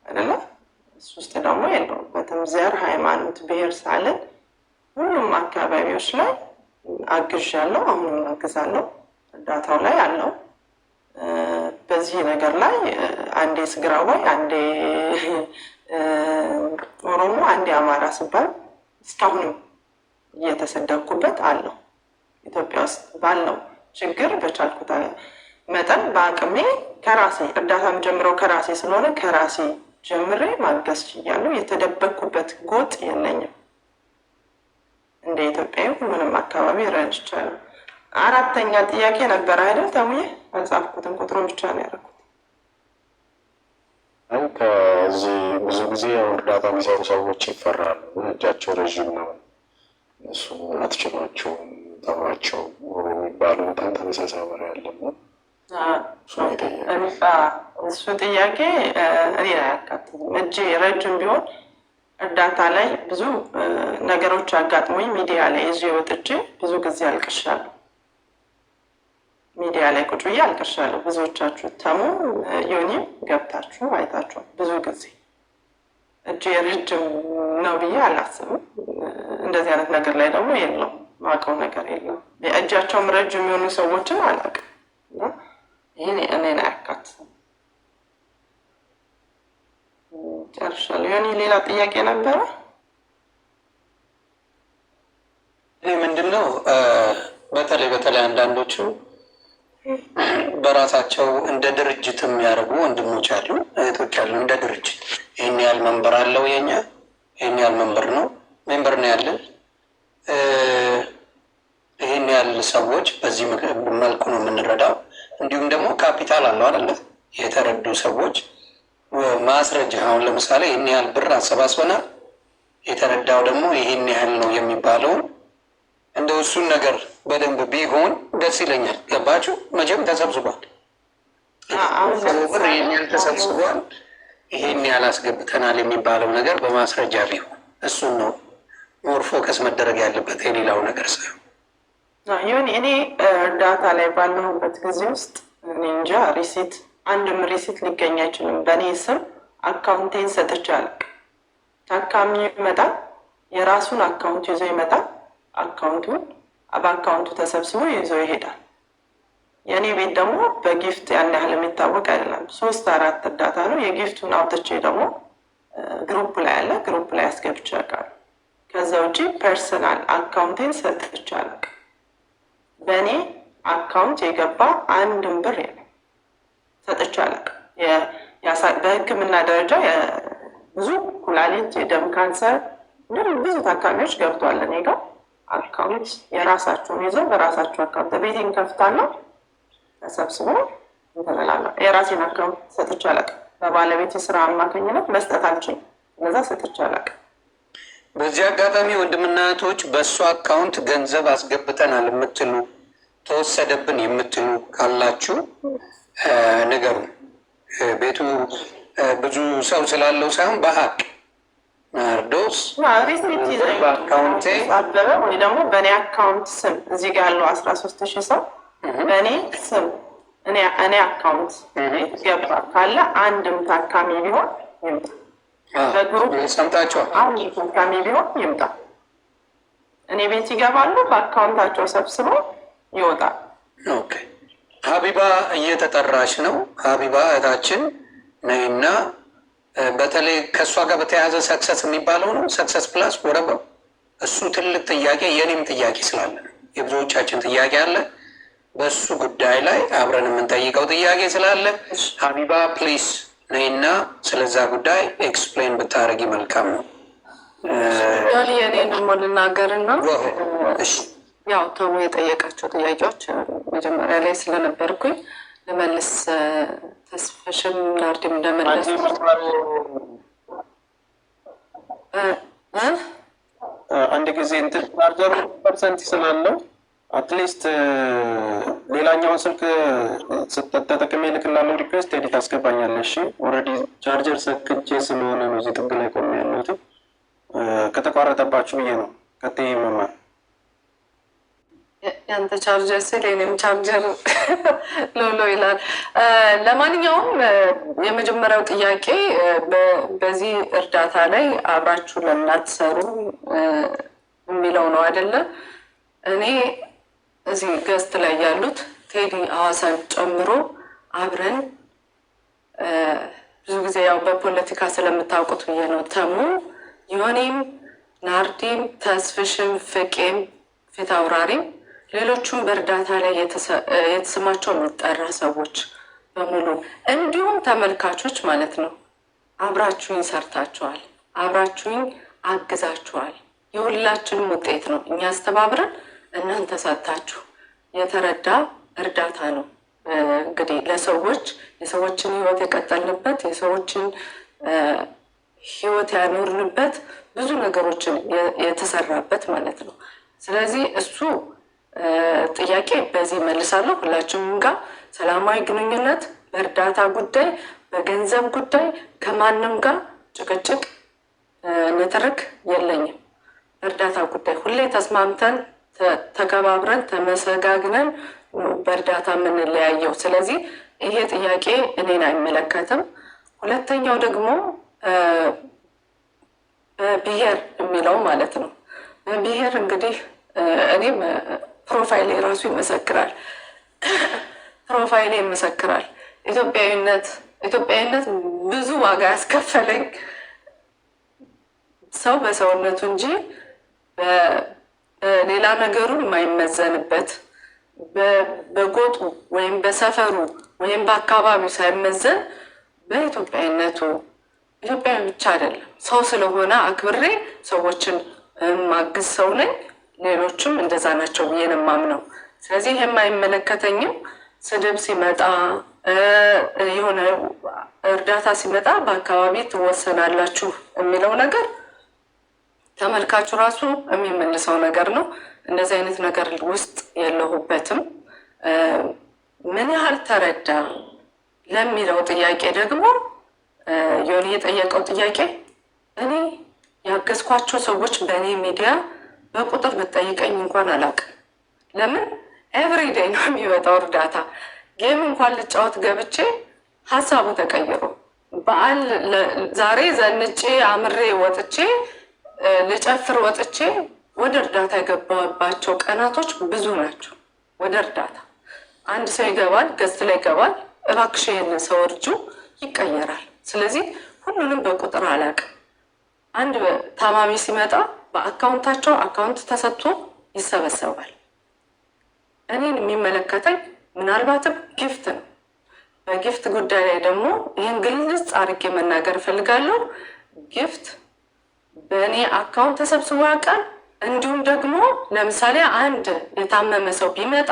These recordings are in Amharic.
አይደለ? እሱ ውስጥ ደግሞ የለውበትም። ዘር፣ ሃይማኖት፣ ብሔር ሳልን ሁሉም አካባቢዎች ላይ አግዣለሁ፣ አሁንም አግዛለሁ። እርዳታው ላይ አለው። በዚህ ነገር ላይ አንዴ ትግራዋይ፣ አንዴ ኦሮሞ፣ አንዴ አማራ ሲባል እስካሁንም እየተሰደብኩበት አለው። ኢትዮጵያ ውስጥ ባለው ችግር በቻልኩት መጠን በአቅሜ ከራሴ እርዳታ የምጀምረው ከራሴ ስለሆነ ከራሴ ጀምሬ ማገዝ ችያለሁ። የተደበቅኩበት ጎጥ የለኝም። እንደ ኢትዮጵያዊ ሁሉንም አካባቢ ረድቻለሁ። አራተኛ ጥያቄ ነበረ አይደል? ተሙዬ አልጻፍኩትም፣ ቁጥሩን ብቻ ነው ያደረኩት። ከዚህ ብዙ ጊዜ እርዳታ የሚሰሩ ሰዎች ይፈራሉ። እጃቸው ረዥም ነው፣ እሱ አትችሏቸውም፣ ተዋቸው የሚባሉ በጣም ተመሳሳይ ወሬ ያለና እሱ ጥያቄ እኔ ላይ አያካትትም። እጄ ረጅም ቢሆን እርዳታ ላይ ብዙ ነገሮች አጋጥሞኝ ሚዲያ ላይ ይዤ ወጥቼ ብዙ ጊዜ አልቅሻለሁ። ሚዲያ ላይ ቁጭ ብዬ አልቅሻለሁ። ብዙዎቻችሁ ተሙ ዮኒም ገብታችሁ አይታችኋል። ብዙ ጊዜ እጄ ረጅም ነው ብዬ አላስብም። እንደዚህ አይነት ነገር ላይ ደግሞ የለው ማውቀው ነገር የለም። የእጃቸውም ረጅም የሆኑ ሰዎችን አላውቅም። ይህን እኔን አያካትትም። ጨርሻለሁ። ዮኒ ሌላ ጥያቄ ነበረ? ይህ ምንድን ነው? በተለይ አንዳንዶቹ በራሳቸው እንደ ድርጅት የሚያደርጉ ወንድሞች አሉ፣ እህቶች አሉ። እንደ ድርጅት ይህን ያህል መንበር አለው፣ የኛ ይህን ያህል መንበር ነው ያለን፣ ይህን ያህል ሰዎች በዚህ መልኩ ነው የምንረዳው። እንዲሁም ደግሞ ካፒታል አለው አይደለ? የተረዱ ሰዎች ማስረጃ፣ አሁን ለምሳሌ ይህን ያህል ብር አሰባስበናል፣ የተረዳው ደግሞ ይህን ያህል ነው የሚባለውን እንደው እሱን ነገር በደንብ ቢሆን ደስ ይለኛል። ገባችሁ? መቼም ተሰብስቧል፣ ብር ይህን ያህል ተሰብስቧል፣ ይህን ያህል አስገብተናል የሚባለው ነገር በማስረጃ ቢሆን እሱን ነው ሞር ፎከስ መደረግ ያለበት፣ የሌላው ነገር ሳይሆን። ይሁን እኔ እርዳታ ላይ ባለሁበት ጊዜ ውስጥ እኔ እንጃ ሪሲት አንድም ሪሲት ሊገኝ አይችልም። በእኔ ስም አካውንቴን ሰጥቼ አላውቅም። ታካሚ ይመጣል፣ የራሱን አካውንት ይዞ ይመጣል። አካውንቱን በአካውንቱ ተሰብስቦ ይዞ ይሄዳል። የእኔ ቤት ደግሞ በጊፍት ያን ያህል የሚታወቅ አይደለም። 3-4 እርዳታ ነው። የጊፍቱን አውጥቼ ደግሞ ግሩፕ ላይ አለ፣ ግሩፕ ላይ አስገብቼ አውቃለሁ። ከዛ ውጭ ፐርሰናል አካውንቴን ሰጥቼ አላውቅም። በእኔ አካውንት የገባ አንድም ብር የለም፣ ሰጥቼ አላውቅም። በሕክምና ደረጃ ብዙ ኩላሊት፣ የደም ካንሰር ብዙ ታካሚዎች ገብቷል እኔ ጋር። አካውንት የራሳቸውን ይዘው በራሳቸው አካውንት ቤቴን ከፍታለሁ፣ ተሰብስቦ እንተላላ። የራሴን አካውንት ሰጥቼ አላውቅም። በባለቤት የስራ አማካኝነት መስጠት አልችልም፣ እነዛ ሰጥቼ አላውቅም። በዚህ አጋጣሚ ወንድምና እህቶች በእሱ አካውንት ገንዘብ አስገብተናል የምትሉ ተወሰደብን የምትሉ ካላችሁ ንገሩ። ቤቱ ብዙ ሰው ስላለው ሳይሆን በሀቅ ናርዶስ በአካውንቴ አበበ ወይ ደግሞ በእኔ አካውንት ስም እዚህ ጋር ያለው 13,000 ሰው በእኔ ስም እኔ አካውንት ገባ ካለ አንድም ታካሚ ቢሆን ይምጣ። በግሩፕ ሰምታችኋል። አንድ ታካሚ ቢሆን ይምጣ። እኔ ቤት ይገባሉ፣ በአካውንታቸው ሰብስበው ይወጣል። ኦኬ። ሀቢባ እየተጠራች ነው። ሀቢባ እህታችን ነይና በተለይ ከእሷ ጋር በተያያዘ ሰክሰስ የሚባለው ነው ሰክሰስ ፕላስ ወረበው እሱ ትልቅ ጥያቄ የኔም ጥያቄ ስላለ የብዙዎቻችን ጥያቄ አለ። በእሱ ጉዳይ ላይ አብረን የምንጠይቀው ጥያቄ ስላለ ሀቢባ ፕሊስ ነይና ስለዛ ጉዳይ ኤክስፕሌን ብታደርጊ መልካም ነው። የኔ ደግሞ ልናገርና ያው ተሙ የጠየቃቸው ጥያቄዎች መጀመሪያ ላይ ስለነበርኩኝ ለመልስ ተስፈሽም ናርዲም እንደመለስ አንድ ጊዜ እንትን ቻርጀር ፐርሰንት ስላለው አትሊስት ሌላኛውን ስልክ ተጠቅሜ ልክላለሁ። ሪኩዌስት ኤዲት አስገባኛለሽ። ኦልሬዲ ቻርጀር ሰክቼ ስለሆነ ነው እዚህ ጥግ ላይ ቆሜ ያለሁት። ከተቋረጠባችሁ ብዬ ነው። ቀጥዬ መማር ያንተ ቻርጀር ስል የኔም ቻርጀር ሎሎ ይላል። ለማንኛውም የመጀመሪያው ጥያቄ በዚህ እርዳታ ላይ አብራችሁ ለምን አትሰሩ የሚለው ነው አይደለ? እኔ እዚህ ገስት ላይ ያሉት ቴዲ ሐዋሳን ጨምሮ አብረን ብዙ ጊዜ ያው በፖለቲካ ስለምታውቁት ብዬ ነው። ተሙ ዮኒም፣ ናርዲም፣ ተስፍሽም፣ ፍቄም፣ ፊት አውራሪም ሌሎቹም በእርዳታ ላይ የተሰማቸው የሚጠራ ሰዎች በሙሉ እንዲሁም ተመልካቾች ማለት ነው አብራችሁኝ ሰርታችኋል፣ አብራችሁኝ አግዛችኋል። የሁላችንም ውጤት ነው። እኛ አስተባብረን እናንተ ሰጥታችሁ የተረዳ እርዳታ ነው። እንግዲህ ለሰዎች የሰዎችን ህይወት የቀጠልንበት የሰዎችን ህይወት ያኖርንበት ብዙ ነገሮችን የተሰራበት ማለት ነው። ስለዚህ እሱ ጥያቄ በዚህ መልሳለሁ። ሁላችንም ጋር ሰላማዊ ግንኙነት በእርዳታ ጉዳይ፣ በገንዘብ ጉዳይ ከማንም ጋር ጭቅጭቅ ንትርክ የለኝም። በእርዳታ ጉዳይ ሁሌ ተስማምተን ተከባብረን ተመሰጋግነን በእርዳታ የምንለያየው። ስለዚህ ይሄ ጥያቄ እኔን አይመለከትም። ሁለተኛው ደግሞ በብሔር የሚለው ማለት ነው። በብሔር እንግዲህ እኔም ፕሮፋይሌ ራሱ ይመሰክራል። ፕሮፋይሌ ይመሰክራል። ኢትዮጵያዊነት ብዙ ዋጋ ያስከፈለኝ ሰው በሰውነቱ እንጂ በሌላ ነገሩ የማይመዘንበት በጎጡ ወይም በሰፈሩ ወይም በአካባቢው ሳይመዘን በኢትዮጵያዊነቱ ኢትዮጵያዊ ብቻ አይደለም ሰው ስለሆነ አክብሬ ሰዎችን ማግዝ ሰው ነኝ። ሌሎችም እንደዛ ናቸው ብዬ ነው የማምነው። ስለዚህ ይሄም አይመለከተኝም። ስድብ ሲመጣ የሆነ እርዳታ ሲመጣ በአካባቢ ትወሰናላችሁ የሚለው ነገር ተመልካቹ ራሱ የሚመልሰው ነገር ነው። እንደዚህ አይነት ነገር ውስጥ የለሁበትም። ምን ያህል ተረዳ ለሚለው ጥያቄ ደግሞ ዮኒ የጠየቀው ጥያቄ እኔ ያገዝኳቸው ሰዎች በእኔ ሚዲያ በቁጥር ብጠይቀኝ እንኳን አላውቅም። ለምን ኤቭሪዴይ ነው የሚመጣው እርዳታ። ጌም እንኳን ልጫወት ገብቼ ሀሳቡ ተቀይሮ በዓል ዛሬ ዘንጬ አምሬ ወጥቼ ልጨፍር ወጥቼ ወደ እርዳታ የገባባቸው ቀናቶች ብዙ ናቸው። ወደ እርዳታ አንድ ሰው ይገባል፣ ገዝት ላይ ይገባል፣ እባክሽ ይህንን ሰው እርጁ፣ ይቀየራል። ስለዚህ ሁሉንም በቁጥር አላውቅም። አንድ ታማሚ ሲመጣ በአካውንታቸው አካውንት ተሰጥቶ ይሰበሰባል። እኔን የሚመለከተኝ ምናልባትም ጊፍት ነው። በጊፍት ጉዳይ ላይ ደግሞ ይህን ግልጽ አድርጌ መናገር እፈልጋለሁ። ጊፍት በእኔ አካውንት ተሰብስቦ ያውቃል። እንዲሁም ደግሞ ለምሳሌ አንድ የታመመ ሰው ቢመጣ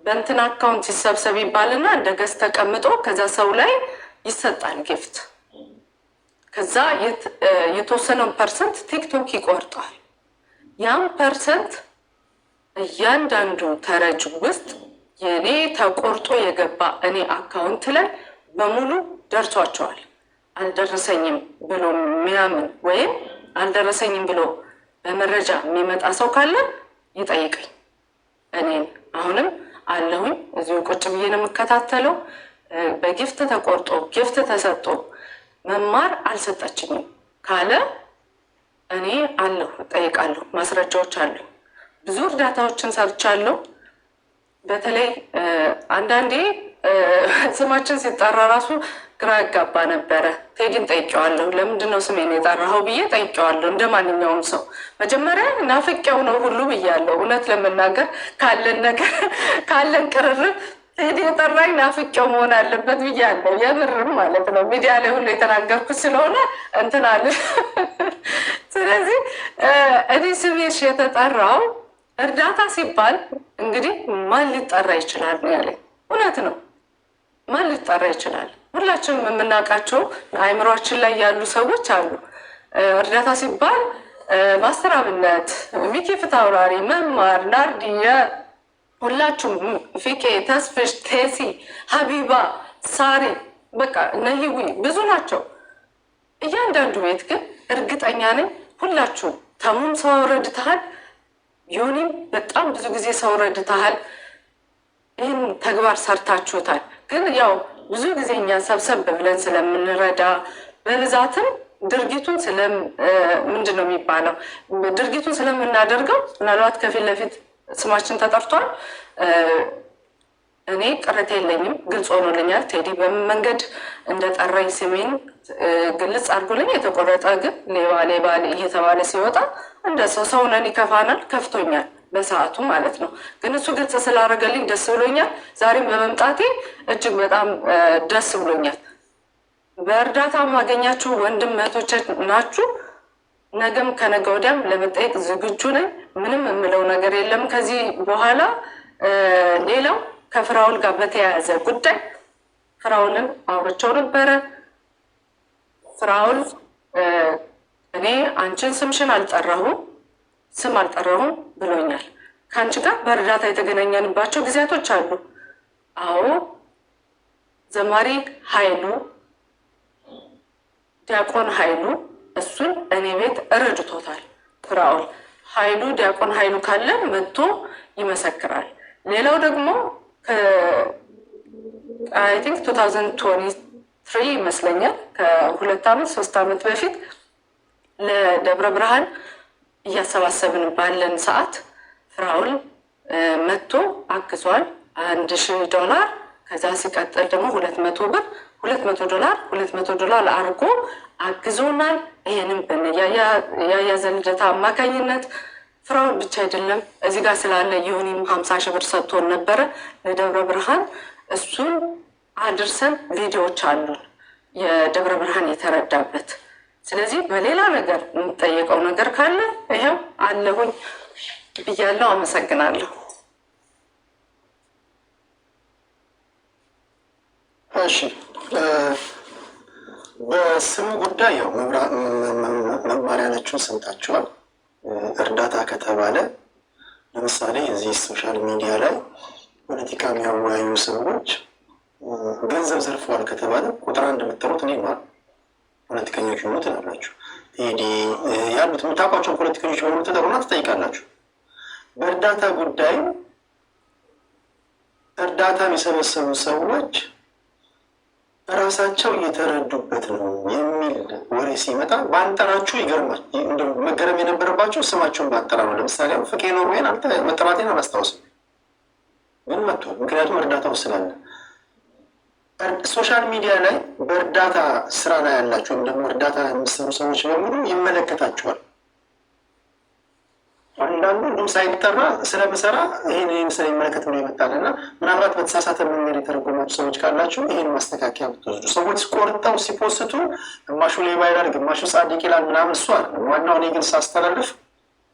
በእንትን አካውንት ይሰብሰብ ይባልና እንደ ገዝ ተቀምጦ ከዛ ሰው ላይ ይሰጣል ጊፍት። ከዛ የተወሰነውን ፐርሰንት ቲክቶክ ይቆርጠዋል። ያም ፐርሰንት እያንዳንዱ ተረጅ ውስጥ የኔ ተቆርጦ የገባ እኔ አካውንት ላይ በሙሉ ደርሷቸዋል። አልደረሰኝም ብሎ የሚያምን ወይም አልደረሰኝም ብሎ በመረጃ የሚመጣ ሰው ካለ ይጠይቀኝ። እኔን አሁንም አለሁኝ እዚሁ ቁጭ ብዬ ነው የምከታተለው። በጊፍት ተቆርጦ ጊፍት ተሰጥቶ መማር አልሰጠችኝም ካለ እኔ አለሁ እጠይቃለሁ። ማስረጃዎች አሉ። ብዙ እርዳታዎችን ሰርቻለሁ። በተለይ አንዳንዴ ስማችን ሲጠራ ራሱ ግራ ያጋባ ነበረ። ቴዲን ጠይቄዋለሁ። ለምንድን ነው ስሜን የጠራኸው ብዬ ጠይቄዋለሁ። እንደ ማንኛውም ሰው መጀመሪያ ናፍቄው ነው ሁሉ ብያለሁ። እውነት ለመናገር ካለን ነገር ካለን ቅርርብ ቴዲ የጠራኝ ናፍቄው መሆን አለበት ብያለሁ። የምርም ማለት ነው። ሚዲያ ላይ ሁሉ የተናገርኩት ስለሆነ እንትን አለ። ስለዚህ እኔ ስሜሽ የተጠራው እርዳታ ሲባል እንግዲህ ማን ሊጠራ ይችላል ነው ያለኝ። እውነት ነው። ማን ሊጠራ ይችላል? ሁላችንም የምናውቃቸው አእምሯችን ላይ ያሉ ሰዎች አሉ። እርዳታ ሲባል ማስተር አብነት፣ ሚኪ ፍትሃውራሪ፣ መማር፣ ናርዲየ፣ ሁላችሁም ፊቄ፣ ተስፍሽ፣ ቴሲ፣ ሀቢባ፣ ሳሪ፣ በቃ ነሂዊ ብዙ ናቸው። እያንዳንዱ ቤት ግን እርግጠኛ ነኝ ሁላችሁም ተሙም ሰው ረድተሃል። ዮኒም በጣም ብዙ ጊዜ ሰው ረድተሃል፣ ይህን ተግባር ሰርታችሁታል። ግን ያው ብዙ ጊዜ እኛ ሰብሰብ ብለን ስለምንረዳ በብዛትም ድርጊቱን ምንድን ነው የሚባለው ድርጊቱን ስለምናደርገው ምናልባት ከፊት ለፊት ስማችን ተጠርቷል። እኔ ቅሬታ የለኝም፣ ግልጽ ሆኖልኛል። ቴዲ በምን መንገድ እንደጠራኝ ስሜን ግልጽ አድርጎልኝ፣ የተቆረጠ ግን ሌባ ሌባ እየተባለ ሲወጣ እንደ ሰው ነን፣ ይከፋናል፣ ከፍቶኛል በሰዓቱ ማለት ነው። ግን እሱ ግልጽ ስላደረገልኝ ደስ ብሎኛል። ዛሬም በመምጣቴ እጅግ በጣም ደስ ብሎኛል። በእርዳታ ማገኛችሁ ወንድም እህቶች ናችሁ። ነገም ከነገ ወዲያም ለመጠየቅ ዝግጁ ነኝ። ምንም የምለው ነገር የለም ከዚህ በኋላ። ሌላው ከፍራውል ጋር በተያያዘ ጉዳይ ፍራውልን አውርቼው ነበረ። ፍራውል እኔ አንቺን ስምሽን ስም አልጠራሁም ብሎኛል። ከአንቺ ጋር በእርዳታ የተገናኘንባቸው ጊዜያቶች አሉ። አዎ ዘማሪ ኃይሉ ዲያቆን ኃይሉ እሱን እኔ ቤት ረድቶታል። ፍራውል ኃይሉ ዲያቆን ኃይሉ ካለ መጥቶ ይመሰክራል። ሌላው ደግሞ አይ ቲንክ 2023 ይመስለኛል ከ2 ዓመት 3 ዓመት በፊት ለደብረ ብርሃን እያሰባሰብን ባለን ሰዓት ፍራውል መጥቶ አግዟል። $1000 ከዛ ሲቀጥል ደግሞ 200 ብር $200 አድርጎ አግዞናል። ይህንም በያያዘ ልደታ አማካኝነት ፍራውል ብቻ አይደለም እዚህ ጋር ስላለ ዮኒም 50,000 ብር ሰጥቶን ነበረ ለደብረ ብርሃን። እሱን አድርሰን ቪዲዮዎች አሉን የደብረ ብርሃን የተረዳበት። ስለዚህ በሌላ ነገር የምጠየቀው ነገር ካለ ይኸው አለሁኝ ብያለሁ። አመሰግናለሁ። እሺ በስሙ ጉዳይ ያው መማሪያ ነችውን ሰምታችኋል። እርዳታ ከተባለ ለምሳሌ እዚህ ሶሻል ሚዲያ ላይ ፖለቲካ የሚያወያዩ ሰዎች ገንዘብ ዘርፈዋል ከተባለ ቁጥር 1 የምትጠሩት እኔ ማለት ፖለቲከኞች ሆኑ ትላላችሁ። ቴዲ ያሉት የምታውቋቸውን ፖለቲከኞች በሙሉ ትጠሩና ትጠይቃላችሁ። በእርዳታ ጉዳይ እርዳታ የሰበሰቡ ሰዎች ራሳቸው እየተረዱበት ነው የሚል ወሬ ሲመጣ ባንጠራችሁ ይገርማል። መገረም የነበረባቸው ስማቸውን ባንጠራ ነው። ለምሳሌ ፍቄ ኖርዌይን መጠራቴን አላስታውስም፣ ግን መጥቷል። ምክንያቱም እርዳታው ስላለ ሶሻል ሚዲያ ላይ በእርዳታ ስራ ላይ ያላችሁ ወይም ደግሞ እርዳታ የሚሰሩ ሰዎች በሙሉ ይመለከታችኋል። አንዳንዱ እንዲሁም ሳይጠራ ስለምሰራ ይህን ስለሚመለከት ነው ይመጣል እና ምናልባት በተሳሳተ መንገድ የተረጎማችሁ ሰዎች ካላችሁ ይህን ማስተካከያ ብትወስዱ። ሰዎች ቆርጠው ሲፖስቱ ግማሹ ሌባ ይላል፣ ግማሹ ጻድቅ ይላል ምናምን፣ እሱ አለ። ዋናው እኔ ግን ሳስተላልፍ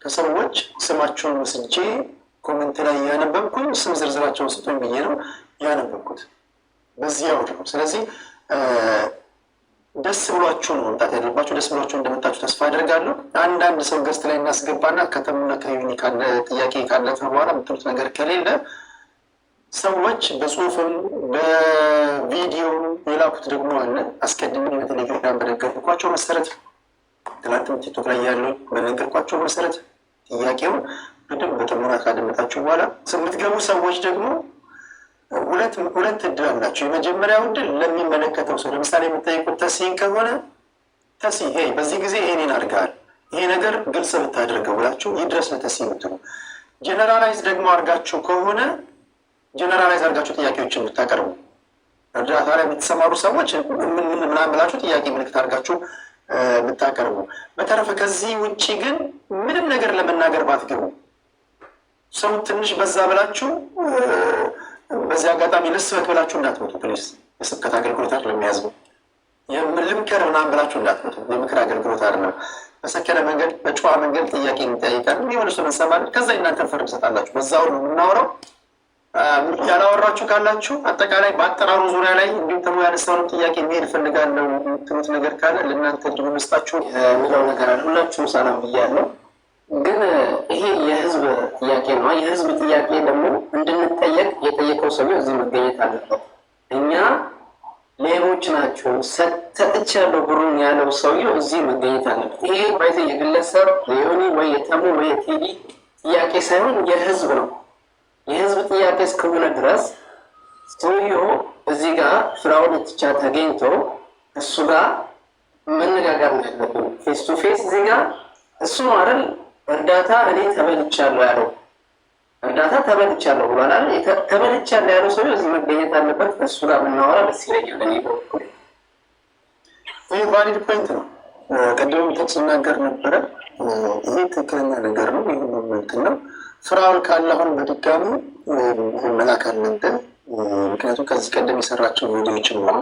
ከሰዎች ስማቸውን ወስጄ ኮመንት ላይ ያነበብኩኝ ስም ዝርዝራቸውን ስጡኝ ብዬ ነው ያነበብኩት። በዚህ ያውድ ነው። ስለዚህ ደስ ብሏችሁ ነው መምጣት ያለባችሁ። ደስ ብሏችሁ እንደመጣችሁ ተስፋ አደርጋለሁ። አንዳንድ ሰው ገስት ላይ እናስገባና ከተሙና ከዩኒ ካለ ጥያቄ ካለፈ በኋላ የምትሉት ነገር ከሌለ ሰዎች በጽሁፍም በቪዲዮ የላኩት ደግሞ አለ። አስቀድሜ በቴሌግራም በነገርኳቸው መሰረት ትናንትም ቲክቶክ ላይ ያለው በነገርኳቸው መሰረት ጥያቄውን በደንብ በጥሞና ካደመጣችሁ በኋላ የምትገቡ ሰዎች ደግሞ ሁለት እድል አላቸው። የመጀመሪያው እድል ለሚመለከተው ሰው ለምሳሌ የምጠይቁት ተሲን ከሆነ ተሲ በዚህ ጊዜ ይሄንን አድርገሃል፣ ይሄ ነገር ግልጽ ብታደርገው ብላችሁ ይድረስ ለተሲ ምትሉ። ጀነራላይዝ ደግሞ አድርጋችሁ ከሆነ ጀነራላይዝ አድርጋችሁ ጥያቄዎችን ብታቀርቡ እርዳታ ላይ የምትሰማሩ ሰዎች ምናምን ብላችሁ ጥያቄ ምልክት አድርጋችሁ ብታቀርቡ። በተረፈ ከዚህ ውጭ ግን ምንም ነገር ለመናገር ባትገቡ። ሰው ትንሽ በዛ ብላችሁ በዚህ አጋጣሚ ልስበክ ብላችሁ እንዳትመጡ ፕሊስ። የስብከት አገልግሎት አይደለም የሚያዝነው ልምከር ምናምን ብላችሁ እንዳትመጡ። የምክር አገልግሎት አይደለም። በሰከነ መንገድ በጨዋ መንገድ ጥያቄ የሚጠይቃል የሚሆን እንሰማለን። ከዛ እናንተን ፍርድ ሰጣላችሁ። በዛው ነው የምናወራው። ያላወራችሁ ካላችሁ አጠቃላይ በአጠራሩ ዙሪያ ላይ እንዲሁም ደግሞ ያነሳውንም ጥያቄ የሚሄድ ፈልጋለሁ ትሉት ነገር ካለ ለእናንተ ድሉ መስጣችሁ የሚለው ነገር አለ። ሁላችሁም ሰላም ብያለሁ። ግን ይሄ የህዝብ ጥያቄ ነው። የህዝብ ጥያቄ ደግሞ እንድንጠየቅ የጠየቀው ሰው እዚህ መገኘት አለበት። እኛ ሌቦች ናቸው ሰጥቻለሁ ብሩን ያለው ሰውዬው እዚህ መገኘት አለበት። ይሄ ባይዘ የግለሰብ የሆኒ ወይ የተሙ ወይ የቴዲ ጥያቄ ሳይሆን የህዝብ ነው። የህዝብ ጥያቄ እስከሆነ ድረስ ሰውየው እዚህ ጋር ፍራኦል ኢቲቻ ተገኝቶ እሱ ጋር መነጋገር ነው ያለብን፣ ፌስ ቱ ፌስ። እዚህ ጋር እሱ አይደል እርዳታ እኔ ተበልቻለሁ ያለው፣ እርዳታ ተበልቻለሁ ብሏል። ተበልቻለሁ ያለው ሰው እዚህ መገኘት አለበት። እሱ ጋር ብናወራ ደስ ይለኛል። እኔ ይህ ቫሊድ ፖይንት ነው። ቅድም ስናገር ነበረ። ይሄ ትክክለኛ ነገር ነው። ይህ ሞመንት ነው። ፍራኦል ካለ አሁን በድጋሚ መላክ አለብን። ምክንያቱም ከዚህ ቀደም የሰራቸው ቪዲዮዎችን ነው።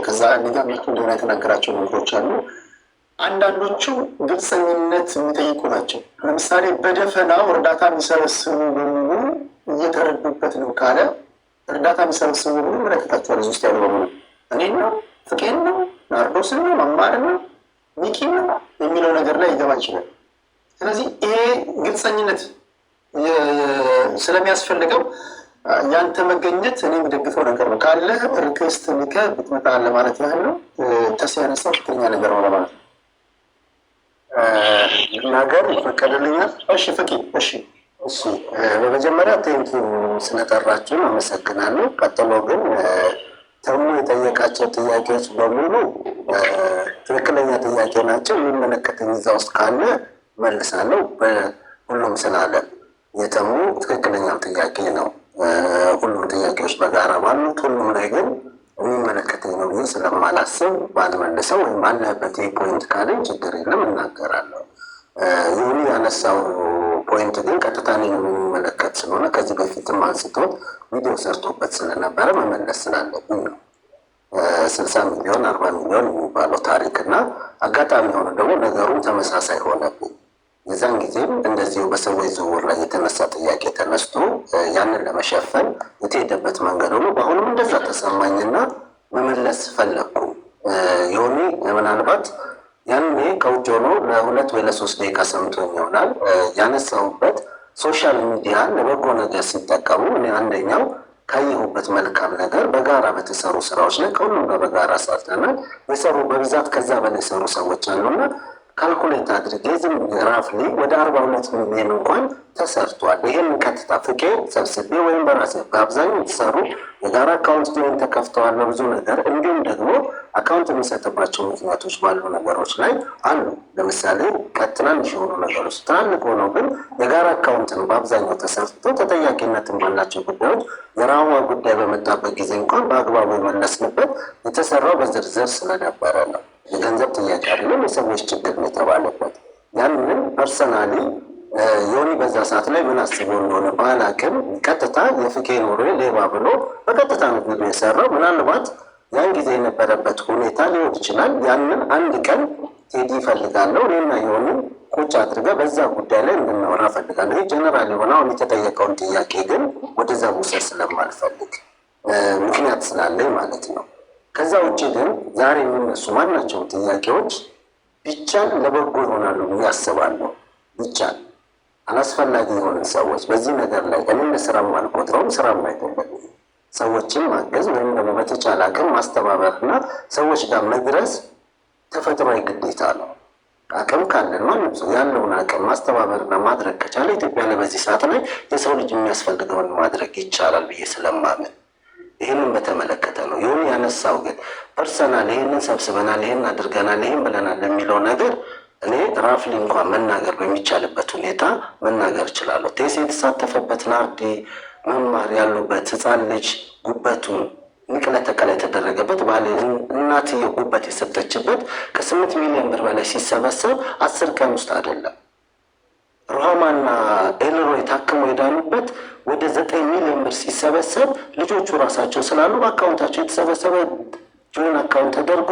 ከዛ ጋ መቶ እንደሆነ የተናገራቸው ነገሮች አሉ። አንዳንዶቹ ግልጸኝነት የሚጠይቁ ናቸው። ለምሳሌ በደፈናው እርዳታ የሚሰበስቡ በሙሉ እየተረዱበት ነው ካለ እርዳታ የሚሰበስቡ በሙሉ መለከታቸዋል። እዚህ ውስጥ ያሉ በሙሉ እኔን ነው፣ ፍቄን ነው፣ ናርዶስን ነው፣ መማርን ነው፣ ሚኪ ነው የሚለው ነገር ላይ ይገባ ይችላል። ስለዚህ ይሄ ግልጸኝነት ስለሚያስፈልገው ያንተ መገኘት እኔ የሚደግፈው ነገር ነው። ካለ ሪኩዌስት ልከህ ብትመጣ ለማለት ያህል ነው። ተስ ያነሳው ትክክለኛ ነገር ነው ለማለት ነው። ነገር ይፈቀድልኛል? እሺ ፍቂ። እሺ እሺ፣ በመጀመሪያ ቴንኪው ስለጠራችሁን አመሰግናለሁ። ቀጥሎ ግን ተሙ የጠየቃቸው ጥያቄዎች በሙሉ ትክክለኛ ጥያቄ ናቸው። የሚመለከተኝ እዛ ውስጥ ካለ መልሳለሁ። ሁሉም ስላለን የተሙ ትክክለኛው ጥያቄ ነው። ሁሉም ጥያቄዎች በጋራ ባሉት ሁሉም ላይ ግን የሚመለከተኝ ነው ብዬ ስለማላስብ ባልመልሰው ወይም አለበት ፖይንት ካለኝ ችግር የለም እናገራለሁ። ይሁን ያነሳው ፖይንት ግን ቀጥታ የሚመለከት ስለሆነ ከዚህ በፊትም አንስቶት ቪዲዮ ሰርቶበት ስለነበረ መመለስ ስላለብኝ ነው። 60 ሚሊዮን 40 ሚሊዮን የሚባለው ታሪክ እና አጋጣሚ ሆነ ደግሞ ነገሩን ተመሳሳይ ሆነብኝ። የዛን ጊዜም እንደዚሁ በሰዎች ዝውውር ላይ የተነሳ ጥያቄ ተነስቶ ያንን ለመሸፈን የተሄደበት መንገድ ሆኖ በአሁኑም እንደዛ ተሰማኝና መመለስ ፈለግኩ። የሆነ ምናልባት ያኔ ከውጭ ሆኖ ለ2 ወይ ለ3 ደቂቃ ሰምቶኝ ይሆናል ያነሳሁበት ሶሻል ሚዲያ ለበጎ ነገር ሲጠቀሙ እኔ አንደኛው ካየሁበት መልካም ነገር በጋራ በተሰሩ ስራዎች ላይ ከሁሉም ጋር በጋራ ሰርተናል። የሰሩ በብዛት ከዛ በላይ የሰሩ ሰዎች አሉና ካልኩሌት አድርጌ ዝም ራፍሊ ወደ 42 ሚሊዮን እንኳን ተሰርቷል። ይህን ቀጥታ ፍቄ ሰብስቤ ወይም በራሴ በአብዛኛው የተሰሩ የጋራ አካውንት ጆይን ተከፍተዋል በብዙ ነገር። እንዲሁም ደግሞ አካውንት የሚሰጥባቸው ምክንያቶች ባሉ ነገሮች ላይ አሉ። ለምሳሌ ትናንሽ የሆኑ ነገሮች ትላልቅ ሆነው ግን የጋራ አካውንት ነው በአብዛኛው ተሰርቶ ተጠያቂነትን ባላቸው ጉዳዮች የራዋ ጉዳይ በመጣበት ጊዜ እንኳን በአግባቡ የመለስንበት የተሰራው በዝርዝር ስለነበረ ነው። የገንዘብ ጥያቄ አይደለም፣ የሰዎች ችግር ነው የተባለበት። ያንን ፐርሰናሊ ዮኒ በዛ ሰዓት ላይ ምን አስቦ እንደሆነ ባላቅም ቀጥታ የፍቄ ኖሮ ሌባ ብሎ በቀጥታ ነው የሰራው። ምናልባት ያን ጊዜ የነበረበት ሁኔታ ሊሆን ይችላል። ያንን አንድ ቀን ቴዲ ይፈልጋለሁ እኔና ዮኒ ቁጭ አድርገ በዛ ጉዳይ ላይ እንድናወራ ፈልጋለሁ። ይህ ጀነራል የሆነ አሁን የተጠየቀውን ጥያቄ ግን ወደዛ መውሰድ ስለማልፈልግ ምክንያት ስላለኝ ማለት ነው። ከዛ ውጭ ግን ዛሬ የሚነሱ ማናቸውም ጥያቄዎች ቢቻል ለበጎ ይሆናሉ ብዬ አስባለሁ። ቢቻል አላስፈላጊ የሆኑ ሰዎች በዚህ ነገር ላይ እኔ ስራም አልቆጥረውም፣ ስራም አይደለም። ሰዎችን ማገዝ ወይም ደግሞ በተቻለ አቅም ማስተባበርና ሰዎች ጋር መድረስ ተፈጥሯዊ ግዴታ ነው። አቅም ካለን ማንም ሰው ያለውን አቅም ማስተባበርና ማድረግ ከቻለ ኢትዮጵያ ላይ በዚህ ሰዓት ላይ የሰው ልጅ የሚያስፈልገውን ማድረግ ይቻላል ብዬ ስለማምን ይህንን በተመለከተ ነው። ይሁን ያነሳው ግን ፐርሰናል ይህንን ሰብስበናል፣ ይህን አድርገናል፣ ይህን ብለናል የሚለው ነገር እኔ ራፍሊ እንኳን መናገር በሚቻልበት ሁኔታ መናገር እችላለሁ። ቴስ የተሳተፈበት ናርዲ መማር ያሉበት ህፃን ልጅ ጉበቱን ንቅለ ተከላ የተደረገበት ባለ እናትየው ጉበት የሰጠችበት ከ8 ሚሊዮን ብር በላይ ሲሰበሰብ 10 ቀን ውስጥ አይደለም። ሩሃማና ኤልሮይ ታክመው የዳኑበት ወደ 9 ሚሊዮን ብር ሲሰበሰብ ልጆቹ ራሳቸው ስላሉ በአካውንታቸው የተሰበሰበ ጆይን አካውንት ተደርጎ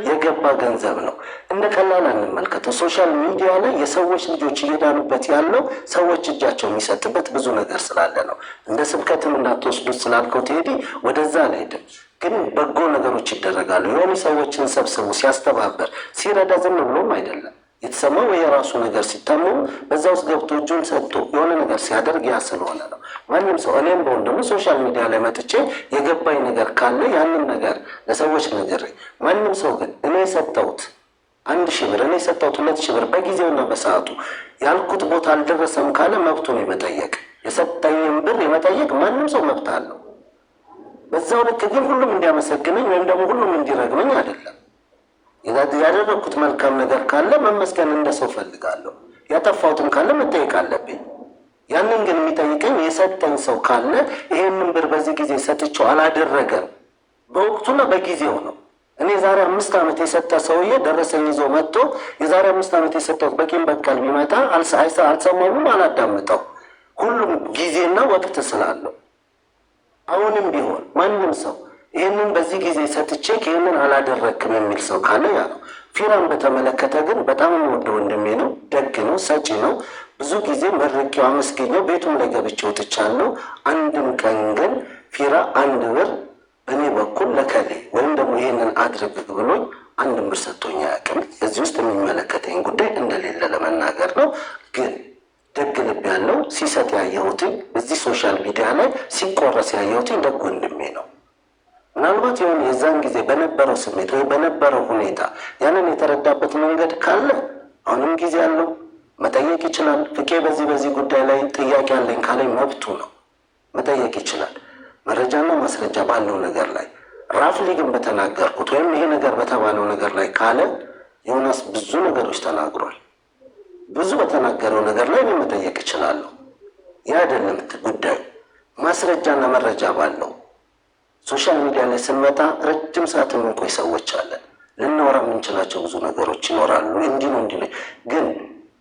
የገባ ገንዘብ ነው። እንደ ቀላል አንመልከተው። ሶሻል ሚዲያ ላይ የሰዎች ልጆች እየዳኑበት ያለው ሰዎች እጃቸው የሚሰጥበት ብዙ ነገር ስላለ ነው። እንደ ስብከትም እንዳትወስዱት ስላልከው ቴዲ ወደዛ አልሄድም። ግን በጎ ነገሮች ይደረጋሉ። የሆኑ ሰዎችን ሰብስቡ ሲያስተባበር ሲረዳ ዝም ብሎም አይደለም የተሰማው ወይ የራሱ ነገር ሲታመም በዛ ውስጥ ገብቶ እጁን ሰጥቶ የሆነ ነገር ሲያደርግ ያ ስለሆነ ነው። ማንም ሰው እኔም በሆን ደግሞ ሶሻል ሚዲያ ላይ መጥቼ የገባኝ ነገር ካለ ያንን ነገር ለሰዎች ነገር ማንም ሰው ግን እኔ የሰጠሁት 1000 ብር እኔ የሰጠሁት 2000 ብር በጊዜውና በሰዓቱ ያልኩት ቦታ አልደረሰም ካለ መብቱ ነው የመጠየቅ። የሰጠኝም ብር የመጠየቅ ማንም ሰው መብት አለው። በዛው ልክ ግን ሁሉም እንዲያመሰግነኝ ወይም ደግሞ ሁሉም እንዲረግመኝ አይደለም። ያደረግኩት መልካም ነገር ካለ መመስገን እንደ ሰው ፈልጋለሁ። ያጠፋሁትም ካለ መጠየቅ አለብኝ። ያንን ግን የሚጠይቀኝ የሰጠኝ ሰው ካለ ይሄንን ብር በዚህ ጊዜ ሰጥቼው አላደረገም በወቅቱና በጊዜው ነው። እኔ ዛሬ 5 ዓመት የሰጠ ሰውዬ ደረሰኝ ይዞ መጥቶ የዛሬ 5 ዓመት የሰጠሁት በቂም በቀል ቢመጣ አልሰማውም፣ አላዳምጠው። ሁሉም ጊዜና ወቅት ስላለው አሁንም ቢሆን ማንም ሰው ይህንን በዚህ ጊዜ ሰጥቼ ይህንን አላደረግክም የሚል ሰው ካለ ያ ነው። ፊራን በተመለከተ ግን በጣም ወደ ወንድሜ ነው፣ ደግ ነው፣ ሰጪ ነው። ብዙ ጊዜ መርቄው አመስግኘው ቤቱም ላይ ገብቼ ወጥቻለሁ። አንድም ቀን ግን ፊራ 1 ብር በእኔ በኩል ለከሌ ወይም ደግሞ ይህንን አድርግ ብሎኝ 1 ብር ሰጥቶኝ አያውቅም። እዚህ ውስጥ የሚመለከተኝ ጉዳይ እንደሌለ ለመናገር ነው። ግን ደግ ልብ ያለው ሲሰጥ ያየሁትኝ እዚህ ሶሻል ሚዲያ ላይ ሲቆረስ ያየሁትኝ ደግ ወንድሜ ነው። ምናልባት የሆነ የዛን ጊዜ በነበረው ስሜት ወይ በነበረው ሁኔታ ያንን የተረዳበት መንገድ ካለ አሁንም ጊዜ ያለው መጠየቅ ይችላል። ፍቄ በዚህ ጉዳይ ላይ ጥያቄ አለኝ ካለኝ መብቱ ነው፣ መጠየቅ ይችላል። መረጃና ማስረጃ ባለው ነገር ላይ ራፍሊ ግን በተናገርኩት ወይም ይሄ ነገር በተባለው ነገር ላይ ካለ ዮናስ ብዙ ነገሮች ተናግሯል። ብዙ በተናገረው ነገር ላይ መጠየቅ እችላለሁ። ያ አይደለም ጉዳዩ። ማስረጃና መረጃ ባለው ሶሻል ሚዲያ ላይ ስንመጣ ረጅም ሰዓት የምንቆይ ሰዎች አለን። ልናወራ የምንችላቸው ብዙ ነገሮች ይኖራሉ። እንዲህ ነው ግን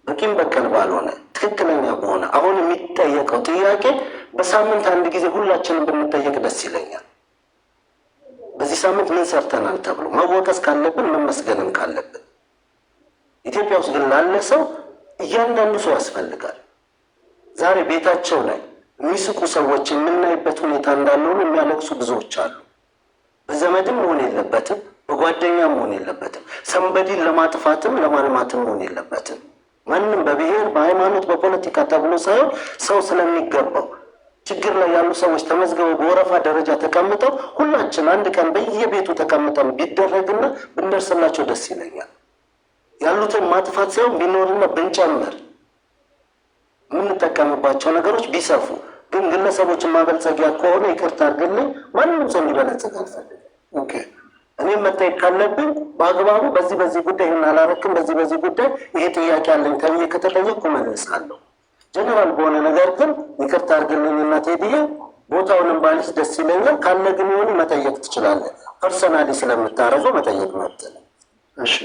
በቂም በቀል ባልሆነ ትክክለኛ በሆነ አሁን የሚጠየቀው ጥያቄ በሳምንት 1 ጊዜ ሁላችንም ብንጠየቅ ደስ ይለኛል። በዚህ ሳምንት ምን ሰርተናል ተብሎ መወቀስ ካለብን መመስገንም ካለብን ኢትዮጵያ ውስጥ ግን ላለ ሰው እያንዳንዱ ሰው ያስፈልጋል። ዛሬ ቤታቸው ላይ የሚስቁ ሰዎች የምናይበት ሁኔታ እንዳልሆነ የሚያለቅሱ ብዙዎች አሉ። በዘመድም መሆን የለበትም፣ በጓደኛም መሆን የለበትም፣ ሰንበዲን ለማጥፋትም ለማልማትም መሆን የለበትም። ማንም በብሔር በሃይማኖት በፖለቲካ ተብሎ ሳይሆን ሰው ስለሚገባው ችግር ላይ ያሉ ሰዎች ተመዝግበው በወረፋ ደረጃ ተቀምጠው ሁላችን 1 ቀን በየቤቱ ተቀምጠን ቢደረግና ብንደርስላቸው ደስ ይለኛል። ያሉትን ማጥፋት ሳይሆን ቢኖርና ብንጨምር የምንጠቀምባቸው ነገሮች ቢሰፉ። ግን ግለሰቦችን ማበልጸጊያ ከሆነ ይቅርታ አድርግልኝ፣ ማንም ሰው እንዲበለጽግ አልፈልግም። እኔም መጠየቅ ካለብኝ በአግባቡ በዚህ ጉዳይ ይህን አላረክም፣ በዚህ ጉዳይ ይሄ ጥያቄ አለኝ ተብዬ ከተጠየቅኩ መልሳለሁ። ጀነራል በሆነ ነገር ግን ይቅርታ አድርግልኝ እና ቴዲዬ ቦታውንም ባልስ ደስ ይለኛል። ካለ ግን የሆኑ መጠየቅ ትችላለህ። ፐርሰናሊ ስለምታረገው መጠየቅ መብት ነው። እሺ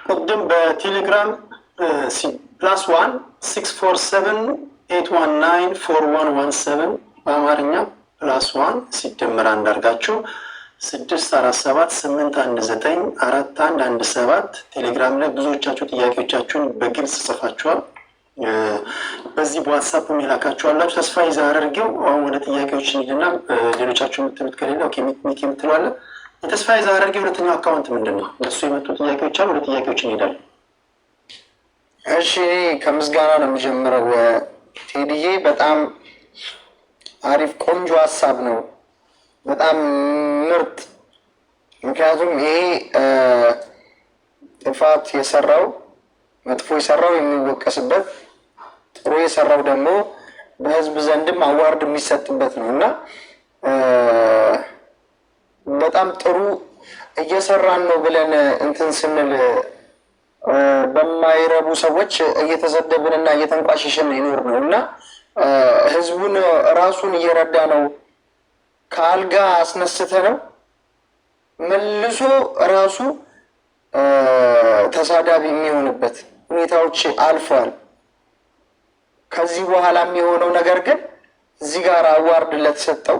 ቅድም በቴሌግራም +1 647 819 4117 በአማርኛ +1 ሲደመር አንዳርጋችሁ 647 819 4117 ቴሌግራም ላይ ብዙዎቻችሁ ጥያቄዎቻችሁን በግልጽ ጽፋችኋል። በዚህ በዋትሳፕ የላካችሁ አላችሁ። ተስፋ ይዛ አድርጌው አሁን ወደ ጥያቄዎች ሄድና ሌሎቻችሁ የምትሉት ከሌለ ሚኪ የምትለዋለ የተስፋ ይዛ አድርጌው ሁለተኛው አካውንት ምንድን ነው? እነሱ የመጡ ጥያቄዎች አሉ። ወደ ጥያቄዎች እንሄዳለን። እሺ ከምስጋና ነው የሚጀምረው። ቴዲዬ በጣም አሪፍ ቆንጆ ሀሳብ ነው፣ በጣም ምርጥ። ምክንያቱም ይሄ ጥፋት የሰራው መጥፎ የሰራው የሚወቀስበት፣ ጥሩ የሰራው ደግሞ በህዝብ ዘንድም አዋርድ የሚሰጥበት ነው እና በጣም ጥሩ እየሰራን ነው ብለን እንትን ስንል በማይረቡ ሰዎች እየተሰደብንና እየተንቋሸሽን ይኖር ነው እና ህዝቡን ራሱን እየረዳ ነው። ከአልጋ አስነስተ ነው መልሶ ራሱ ተሳዳቢ የሚሆንበት ሁኔታዎች አልፈዋል። ከዚህ በኋላ የሚሆነው ነገር ግን እዚህ ጋር አዋርድ ለተሰጠው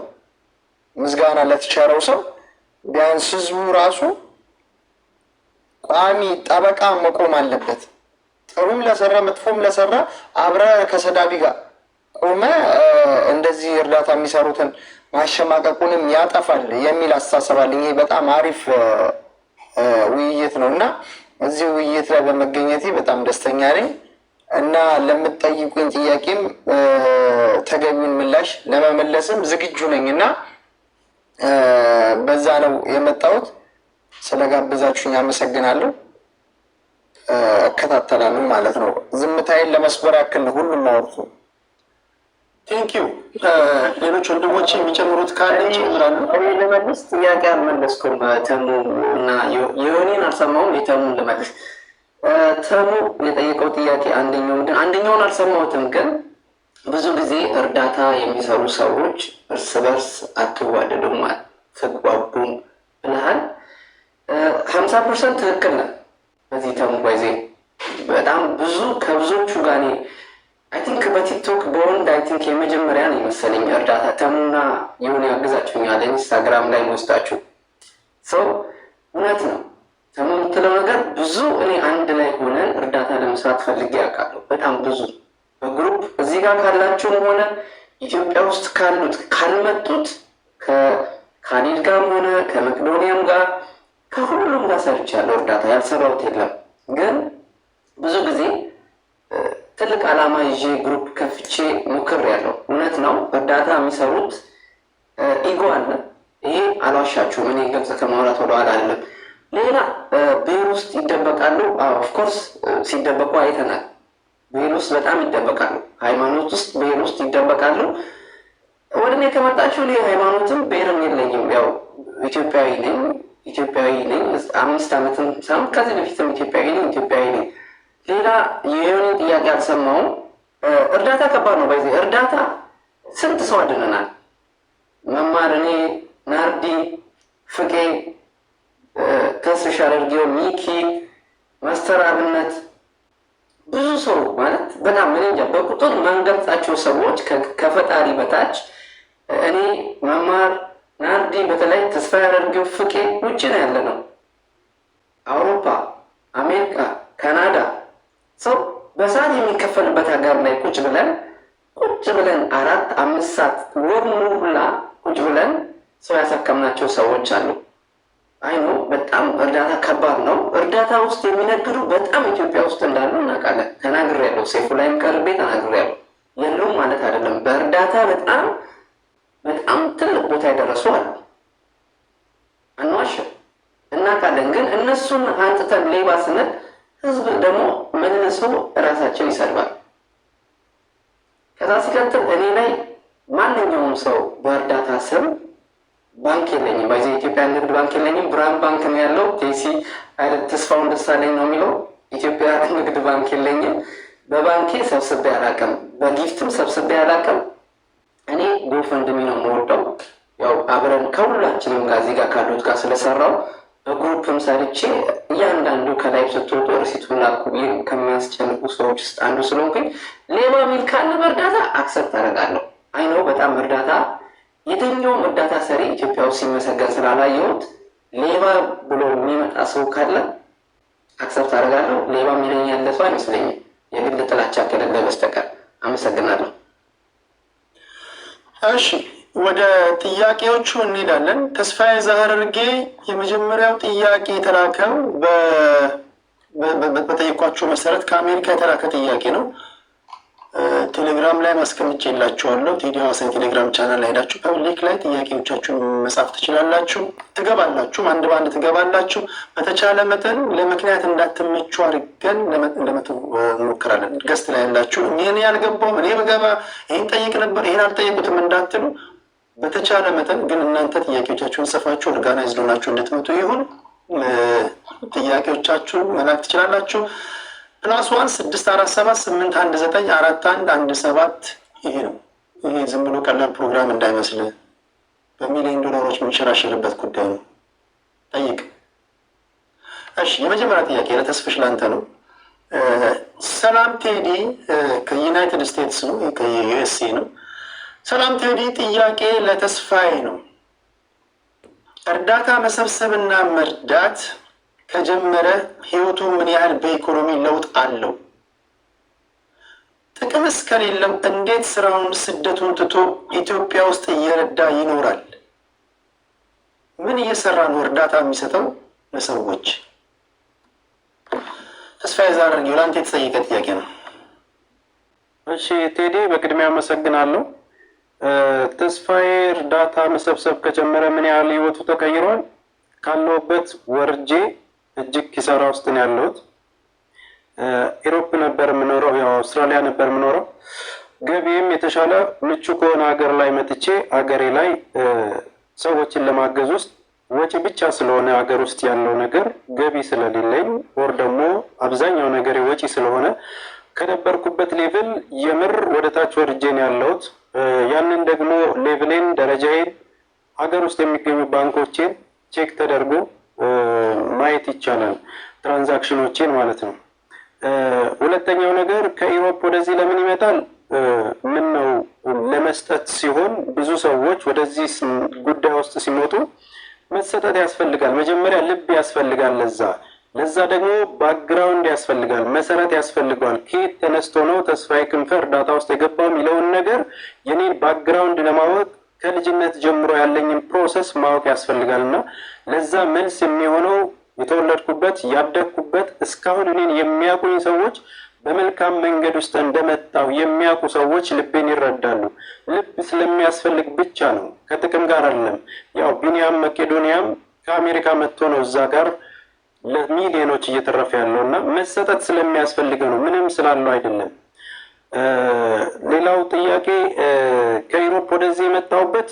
ምስጋና ለተቸረው ሰው ቢያንስ ህዝቡ ራሱ ቋሚ ጠበቃ መቆም አለበት። ጥሩም ለሰራ መጥፎም ለሰራ አብረ ከሰዳቢ ጋር ቆመ እንደዚህ እርዳታ የሚሰሩትን ማሸማቀቁንም ያጠፋል የሚል አስተሳሰብ አለኝ። ይሄ በጣም አሪፍ ውይይት ነው እና እዚህ ውይይት ላይ በመገኘቴ በጣም ደስተኛ ነኝ እና ለምትጠይቁኝ ጥያቄም ተገቢውን ምላሽ ለመመለስም ዝግጁ ነኝ እና በዛ ነው የመጣሁት። ስለጋበዛችሁኝ አመሰግናለሁ። እከታተላለሁ ማለት ነው። ዝምታዬን ለመስበር ያክል ነው ሁሉም አወርቱ። ቴንኪዩ። ሌሎች ወንድሞች የሚጨምሩት ካለ ይጨምራሉ። እኔ ልመልስ። ጥያቄ አልመለስኩም። ተሙ እና የሆኔን አልሰማሁም። የተሙን ልመልስ። ተሙ የጠየቀው ጥያቄ አንደኛውን አልሰማሁትም፣ ግን ብዙ ጊዜ እርዳታ የሚሰሩ ሰዎች እርስ በርስ አትዋደዱም አትግባቡም ብለሃል። 50% ትክክል ነህ። በዚህ ተሙ ጊዜ በጣም ብዙ ከብዙዎቹ ጋር አይ ቲንክ በቲክቶክ በወንድ አይ ቲንክ የመጀመሪያ ነው የመሰለኝ እርዳታ ተሙና የሆነ ያግዛችሁኛል ኢንስታግራም ላይ ወስዳችሁ ሰው እውነት ነው ተሙ የምትለው ነገር ብዙ እኔ አንድ ላይ ሆነን እርዳታ ለመስራት ፈልጌ ያውቃለሁ። በጣም ብዙ በግሩፕ እዚህ ጋር ካላችሁም ሆነ ኢትዮጵያ ውስጥ ካሉት ካልመጡት ከካሊድ ጋርም ሆነ ከመቅዶኒያም ጋር ከሁሉም ጋር ሰርቻለሁ። እርዳታ ያልሰራሁት የለም። ግን ብዙ ጊዜ ትልቅ ዓላማ ይዤ ግሩፕ ከፍቼ ሞክሬያለሁ። እውነት ነው እርዳታ የሚሰሩት ኢጎ አለ። ይሄ አልዋሻችሁም። እኔ ግልጽ ከማውራት ወደኋላ አይደለም። ሌላ ብሔር ውስጥ ይደበቃሉ። ኦፍኮርስ ሲደበቁ አይተናል። ብሔር ውስጥ በጣም ይደበቃሉ። ሃይማኖት ውስጥ ብሔር ውስጥ ይደበቃሉ። ወደ እኔ ከመጣችሁ እኔ ሃይማኖትም ብሔርም የለኝም። ያው ኢትዮጵያዊ ነኝ። 5 ዓመትም ሳይሆን ከዚህ በፊትም ኢትዮጵያዊ ነኝ። ሌላ የሆነ ጥያቄ አልሰማውም። እርዳታ ከባድ ነው። በዚህ እርዳታ ስንት ሰው አድነናል። መማር፣ እኔ፣ ናርዲ፣ ፍቄ፣ ተስሻ አድርጌው፣ ሚኪ፣ ማስተር አብነት ብዙ ሰው ማለት በጣም ምን እንጃ በቁጥር ማንገልጻቸው ሰዎች ከፈጣሪ በታች እኔ፣ መማር፣ ናርዲ፣ በተለይ ተስፋ ያደርገው፣ ፍቄ ውጭ ነው ያለ ነው። አውሮፓ፣ አሜሪካ፣ ካናዳ ሰው በሰዓት የሚከፈልበት ሀገር ላይ ቁጭ ብለን 4-5 ሰዓት ወር ሙሉ ሁላ ቁጭ ብለን ሰው ያሳከምናቸው ሰዎች አሉ። አይኖ በጣም እርዳታ ከባድ ነው። እርዳታ ውስጥ የሚነግዱ በጣም ኢትዮጵያ ውስጥ እንዳሉ እናውቃለን። ተናግሬያለሁ። ሴፉ ላይም ቀርቤ ተናግሬያለሁ። የሉም ማለት አይደለም። በእርዳታ በጣም ትልቅ ቦታ የደረሱ አሉ። አንዋሽም፣ እናውቃለን። ግን እነሱን አንጥተን ሌባ ስንል ህዝብ ደግሞ መልሶ እራሳቸው ይሰድባል። ከዛ ሲቀጥል እኔ ላይ ማንኛውም ሰው በእርዳታ ስም ባንክ የለኝም። በዚህ ኢትዮጵያ ንግድ ባንክ የለኝም። ብርሃን ባንክ ነው ያለው። ቴሲ ተስፋውን ደሳለኝ ነው የሚለው። ኢትዮጵያ ንግድ ባንክ የለኝም። በባንኬ ሰብስቤ አላውቅም። በጊፍትም ሰብስቤ አላውቅም። እኔ ጎፈንድሚ ነው የምወደው። ያው አብረን ከሁላችንም ጋር እዚህ ጋር ካሉት ጋር ስለሰራው በግሩፕም ሰርቼ እያንዳንዱ ከላይ ስትወጡ ርሲቱን ላኩ ከሚያስጨንቁ ሰዎች ውስጥ አንዱ ስለሆንኩኝ ሌባ ሚል ካለ በእርዳታ አክሰፕት አደርጋለሁ። አይነው በጣም እርዳታ የትኛውም እርዳታ ሰሪ ኢትዮጵያ ውስጥ ሲመሰገን ስላላየሁት ሌባ ብሎ የሚመጣ ሰው ካለ አክሰፕት አደርጋለሁ። ሌባ የሚለኝ ያለ ሰው አይመስለኝም፣ የግል ጥላቻ ከሌለ በስተቀር። አመሰግናለሁ። እሺ ወደ ጥያቄዎቹ እንሄዳለን። ተስፋዬ ዛህርጌ የመጀመሪያው ጥያቄ የተላከው በጠየቋቸው መሰረት ከአሜሪካ የተላከ ጥያቄ ነው። ቴሌግራም ላይ ማስቀምጬላችኋለሁ። ቴዲ ሀዋሳ የቴሌግራም ቻናል ላይ ሄዳችሁ ፐብሊክ ላይ ጥያቄዎቻችሁን መጻፍ ትችላላችሁ። ትገባላችሁ፣ አንድ በአንድ ትገባላችሁ። በተቻለ መጠን ለምክንያት እንዳትመቹ አድርገን ለመተው እንሞክራለን። ገስት ላይ ያላችሁ ይህን ያልገባውም እኔ በገባ ይህን ጠይቅ ነበር ይህን አልጠየቁትም እንዳትሉ፣ በተቻለ መጠን ግን እናንተ ጥያቄዎቻችሁን ጽፋችሁ ኦርጋናይዝድ ሆናችሁ እንድትመጡ ይሁን። ጥያቄዎቻችሁን መላክ ትችላላችሁ። +1 647 819 4117 ይሄ ነው። ይሄ ዝም ብሎ ቀላል ፕሮግራም እንዳይመስል በሚሊዮን ዶላሮች የሚንሸራሸርበት ጉዳይ ነው። ጠይቅ። እሺ የመጀመሪያ ጥያቄ ለተስፍሽ ላንተ ነው። ሰላም ቴዲ ከዩናይትድ ስቴትስ ነው፣ ከዩኤስኤ ነው። ሰላም ቴዲ፣ ጥያቄ ለተስፋዬ ነው። እርዳታ መሰብሰብና መርዳት ከጀመረ ህይወቱ ምን ያህል በኢኮኖሚ ለውጥ አለው? ጥቅም እስከሌለው እንዴት ስራውን ስደቱን ትቶ ኢትዮጵያ ውስጥ እየረዳ ይኖራል? ምን እየሰራ ነው እርዳታ የሚሰጠው ለሰዎች? ተስፋዬ ዛህርጌ ለአንተ የተጠየቀ ጥያቄ ነው። እሺ ቴዲ፣ በቅድሚያ አመሰግናለሁ። ተስፋዬ እርዳታ መሰብሰብ ከጀመረ ምን ያህል ህይወቱ ተቀይሯል? ካለሁበት ወርጄ እጅግ ኪሳራ ውስጥ ነው ያለሁት። ኢሮፕ ነበር የምኖረው፣ ያው አውስትራሊያ ነበር የምኖረው። ገቢም የተሻለ ምቹ ከሆነ ሀገር ላይ መጥቼ ሀገሬ ላይ ሰዎችን ለማገዝ ውስጥ ወጪ ብቻ ስለሆነ ሀገር ውስጥ ያለው ነገር ገቢ ስለሌለኝ ወር ደግሞ አብዛኛው ነገር ወጪ ስለሆነ ከነበርኩበት ሌቭል የምር ወደ ታች ወርጄ ነው ያለሁት። ያንን ደግሞ ሌቭሌን ደረጃዬን ሀገር ውስጥ የሚገኙ ባንኮቼን ቼክ ተደርጎ ማየት ይቻላል፣ ትራንዛክሽኖቼን ማለት ነው። ሁለተኛው ነገር ከኢሮፕ ወደዚህ ለምን ይመጣል? ምን ነው ለመስጠት ሲሆን ብዙ ሰዎች ወደዚህ ጉዳይ ውስጥ ሲመጡ መሰጠት ያስፈልጋል። መጀመሪያ ልብ ያስፈልጋል። ለዛ ደግሞ ባክግራውንድ ያስፈልጋል፣ መሰረት ያስፈልገዋል። ከየት ተነስቶ ነው ተስፋዬ ክንፈ እርዳታ ውስጥ የገባው የሚለውን ነገር የኔን ባክግራውንድ ለማወቅ ከልጅነት ጀምሮ ያለኝን ፕሮሰስ ማወቅ ያስፈልጋል። እና ለዛ መልስ የሚሆነው የተወለድኩበት ያደግኩበት እስካሁን እኔን የሚያውቁኝ ሰዎች በመልካም መንገድ ውስጥ እንደመጣው የሚያውቁ ሰዎች ልቤን ይረዳሉ። ልብ ስለሚያስፈልግ ብቻ ነው፣ ከጥቅም ጋር አይደለም። ያው ቢኒያም መቄዶንያም ከአሜሪካ መጥቶ ነው እዛ ጋር ለሚሊዮኖች እየተረፈ ያለው እና መሰጠት ስለሚያስፈልገው ነው፣ ምንም ስላለው አይደለም። ሌላው ጥያቄ ከዩሮፕ ወደዚህ የመጣሁበት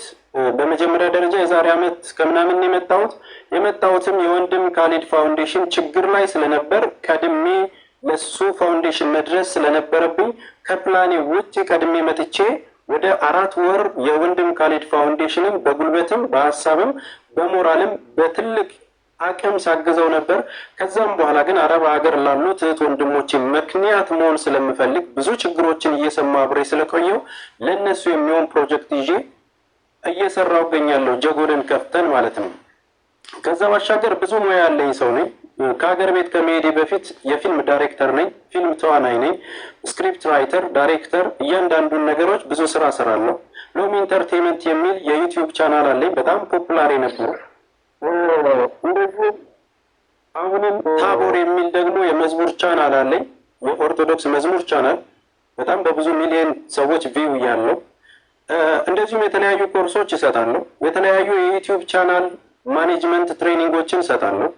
በመጀመሪያ ደረጃ የዛሬ ዓመት ከምናምን የመጣሁትም የወንድም ካሊድ ፋውንዴሽን ችግር ላይ ስለነበር ቀድሜ ለሱ ፋውንዴሽን መድረስ ስለነበረብኝ ከፕላኔ ውጭ ቀድሜ መጥቼ ወደ 4 ወር የወንድም ካሊድ ፋውንዴሽንም በጉልበትም በሀሳብም በሞራልም በትልቅ አቅም ሳግዘው ነበር። ከዛም በኋላ ግን አረብ ሀገር ላሉት እህት ወንድሞችን ምክንያት መሆን ስለምፈልግ ብዙ ችግሮችን እየሰማ አብሬ ስለቆየው ለእነሱ የሚሆን ፕሮጀክት ይዤ እየሰራው እገኛለሁ። ጀጎልን ከፍተን ማለት ነው። ከዛ ባሻገር ብዙ ሙያ ያለኝ ሰው ነኝ። ከሀገር ቤት ከመሄዴ በፊት የፊልም ዳይሬክተር ነኝ፣ ፊልም ተዋናይ ነኝ፣ ስክሪፕት ራይተር፣ ዳይሬክተር፣ እያንዳንዱን ነገሮች ብዙ ስራ እሰራለሁ። ሎሚ ኢንተርቴንመንት የሚል የዩቲዩብ ቻናል አለኝ፣ በጣም ፖፑላር ነበር። እንደዚህ አሁንም ታቦር የሚል ደግሞ የመዝሙር ቻናል አለኝ፣ የኦርቶዶክስ መዝሙር ቻናል፣ በጣም በብዙ ሚሊዮን ሰዎች ቪው ያለው። እንደዚሁም የተለያዩ ኮርሶች እሰጣለሁ። የተለያዩ የዩቲዩብ ቻናል ማኔጅመንት ትሬኒንጎችን እሰጣለሁ።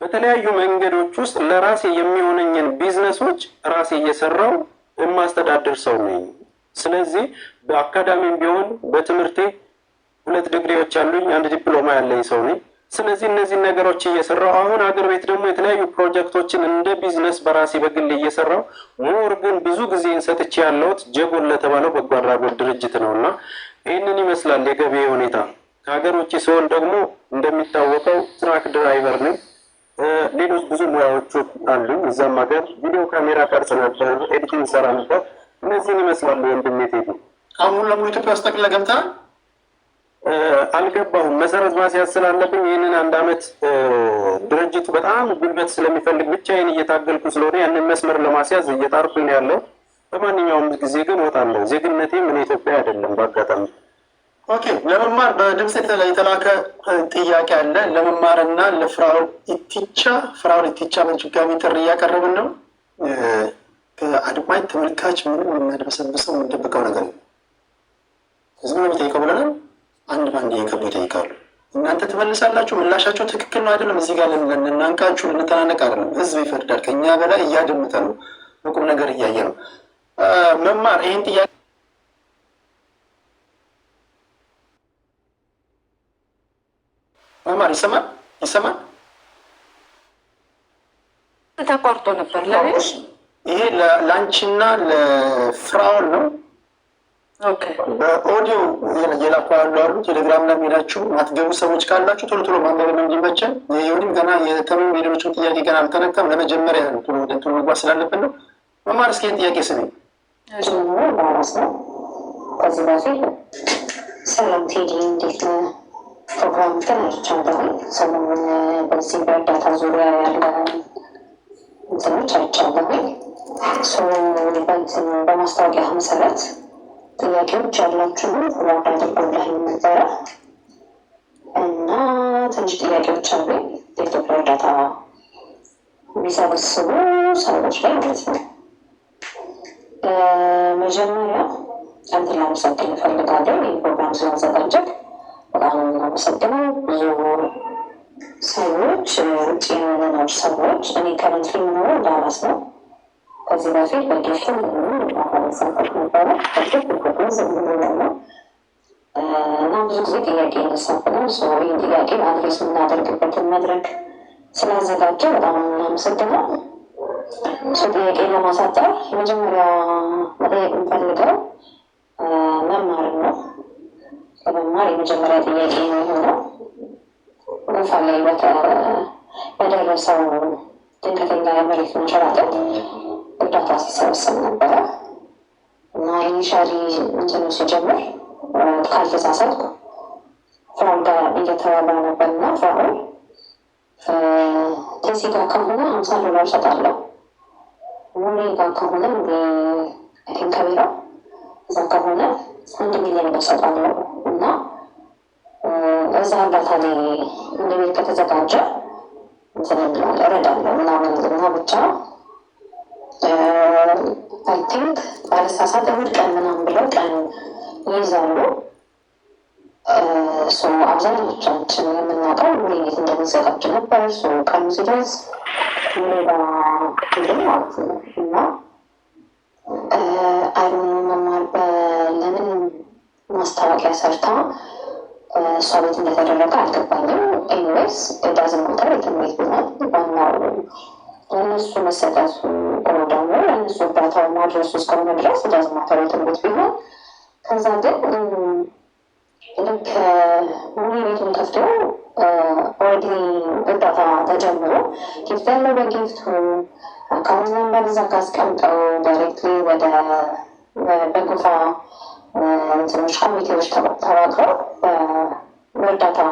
በተለያዩ መንገዶች ውስጥ ለራሴ የሚሆነኝን ቢዝነሶች ራሴ እየሰራው የማስተዳደር ሰው ነኝ። ስለዚህ በአካዳሚም ቢሆን በትምህርቴ 2 ዲግሪዎች አሉኝ፣ 1 ዲፕሎማ ያለኝ ሰው ነኝ። ስለዚህ እነዚህ ነገሮች እየሰራው አሁን ሀገር ቤት ደግሞ የተለያዩ ፕሮጀክቶችን እንደ ቢዝነስ በራሴ በግል እየሰራው ሞር ግን ብዙ ጊዜ ሰጥቼ ያለሁት ጀጎል ለተባለው በጎ አድራጎት ድርጅት ነው እና ይህንን ይመስላል የገቢ ሁኔታ። ከሀገር ውጭ ሲሆን ደግሞ እንደሚታወቀው ትራክ ድራይቨር ነኝ። ሌሎች ብዙ ሙያዎች አሉኝ። እዛም ሀገር ቪዲዮ ካሜራ ቀርጽ ነበር፣ ኤዲቲንግ ሰራ ነበር። እነዚህን ይመስላሉ ወንድሜ ቴዲ። አሁን ለሙሉ ኢትዮጵያ ውስጥ ጠቅልለህ ገብተሃል? አልገባሁም። መሰረት ማስያዝ ስላለብኝ ይህንን 1 ዓመት ድርጅቱ በጣም ጉልበት ስለሚፈልግ ብቻዬን እየታገልኩ ስለሆነ ያንን መስመር ለማስያዝ እየጣርኩኝ ነው ያለው። በማንኛውም ጊዜ ግን እወጣለሁ። ዜግነቴም ምን ኢትዮጵያ አይደለም በአጋጣሚ። ኦኬ፣ ለመማር በድምፅ የተላከ ጥያቄ አለ። ለመማርና ለፍራኦል ኢቲቻ በድጋሚ ጥሪ እያቀረብን ነው። ከአድማጭ ተመልካች ምንም የሚያድበሰብሰው የምንደብቀው ነገር ነው። ህዝብ ነው የሚጠይቀው ብለናል። አንድ ባንድ እየገቡ ይጠይቃሉ። እናንተ ትመልሳላችሁ። ምላሻቸው ትክክል ነው አይደለም፣ እዚህ ጋር ልናንቃችሁ ልንተናነቅ አይደለም። ህዝብ ይፈርዳል። ከኛ በላይ እያደመጠ ነው፣ በቁም ነገር እያየ ነው። መማር ይህን ጥያቄ መማር ይሰማል። ተቋርጦ ነበር። ይሄ ለአንቺና ለፍራኦል ነው። በኦዲዮ እየላኩ ያሉ አሉ። ቴሌግራም ላይ ሄዳችሁ ማትገቡ ሰዎች ካላችሁ ቶሎ ቶሎ ማንበብ እንዲመቸን። የሆንም ገና የተመም ሌሎችን ጥያቄ ገና አልተነካም። ለመጀመሪያ ነው ቶሎ ወደ ቶሎ መግባት ስላለብን ነው። መማር እስኪ ጥያቄ ስሜ ከዚህ በፊት ሰላም ቴዲ እንዴት ነው? ፕሮግራም ግን አይቻለሁ። ሰሞኑን በዚህ በእርዳታ ዙሪያ ያለ እንትኖች አይቻለሁ። በማስታወቂያ መሰረት ጥያቄዎች ያላችሁ ፍላድ አድርጎልህ ነበረ እና ትንሽ ጥያቄዎች አሉ። የኢትዮጵያ እርዳታ የሚሰበስቡ ሰዎች ላይ ማለት ነው። መጀመሪያ አንተን ላመሰግን እፈልጋለሁ። ይህ ፕሮግራም ስላዘጋጀት በጣም የምናመሰግነው። ብዙ ሰዎች ውጭ የምንኖር ሰዎች እኔ ከረንት የምኖረው ዳላስ ነው። ከዚህ በፊት በጌቱ ማሳፈት ነበረ ነው እና ብዙ ጊዜ ጥያቄ ይነሳብናል። ይህን ጥያቄ አድሬስ የምናደርግበትን መድረክ ስላዘጋጀ በጣም እናመሰግናል። ጥያቄ ለማሳጠር የመጀመሪያ መጠየቅ የምፈልገው መማር ነው። ለመማር የመጀመሪያ ጥያቄ የሚሆነው ጎፋ ላይ በደረሰው ድንገተኛ የመሬት መንሸራተት እርዳታ ሲሰበሰብ ነበረ እና ኢኒሻሊ እንትኑ ሲጀምር ካልተሳሳትኩ ፍራኦል ጋር እየተባባ ነበር እና ፍራኦል ቴሲ ጋር ከሆነ $50 እሰጣለሁ፣ ሙሌ ጋር ከሆነ ከቢራ እዛ ከሆነ $1 ሚሊዮን እሰጣለሁ እና እዛ እርዳታ ላይ እንደ ቤት ከተዘጋጀ እንትንብላል እረዳለሁ ምናምን እና ብቻ አይ ቲንክ ባለሳሳት እሑድ ቀን ምናምን ብለው ቀን ይይዛሉ። አብዛኞቻችን የምናውቀው ውይይት እንደሚዘጋጅ ነበር። ቀኑ ሲደርስ ሌላ ሄድን ማለት ነው እና አይሮን መማር ለምን ማስታወቂያ ሰርታ እሷ ቤት እንደተደረገ አልገባኝም። ኤኒዌይስ ዳዝማተር የትምህርት ቢሆን ዋናው ለእነሱ መሰጠቱ ደግሞ ለእነሱ እርዳታው ማድረሱ እስከሆነ ድረስ ዳዝማተር የትምህርት ቢሆን ከዛ ግን ልክ ሙሉ ቤቱን ከፍቶ ኦልሬዲ እርዳታ ተጀምሮ ጊፍት ያለው በጊፍቱ አካውንት ነምበር እዛ ካስቀምጠው ዳይሬክትሊ ወደ በጎፋ እንትኖች ኮሚቴዎች ተዋቅረው ለእርዳታው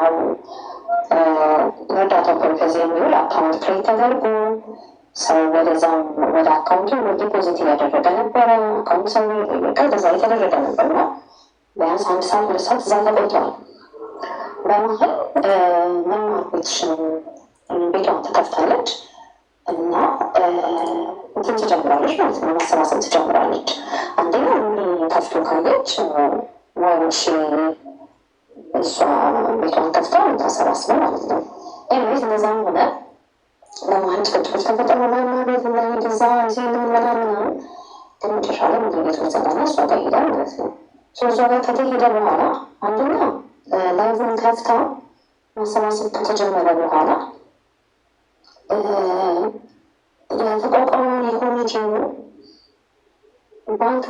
ፐርፐዝ የሚውል አካውንት ክሬት ተደርጎ ሰው ወደዛም ወደ አካውንቱ ዲፖዚት እያደረገ ነበረ። አካውንት ሰው የጠየቀ በዛ የተደረገ ነበር እና ቢያንስ 1 ሰዓት 2 ሰዓት እዛ ተቆይተዋል። በመሀል መማር ቤቷን ትከፍታለች እና እንትን ትጀምራለች ማለት ነው፣ ማሰባሰብ ትጀምራለች። አንደኛ ከፍቶ ካየች ወይሽ እሷ ቤቷን ከፍታ ታሰባስበ ማለት ነው። ኤኒዌይዝ እነዛም ሆነ ለመሀል ጭቅጭቆች ተፈጠሩ። መማር ቤት ላይ ዛ ምናምን ግን መጨረሻ ላይ ቤቱን ዘጋና እሷ ጋር ሄዳል ማለት ነው። እዛ ጋር ከተሄደ በኋላ አንደኛ ላይቭን ከፍታ ማሰባሰብ ከተጀመረ በኋላ የተቋቋመውን የኮሚቴው ባንክ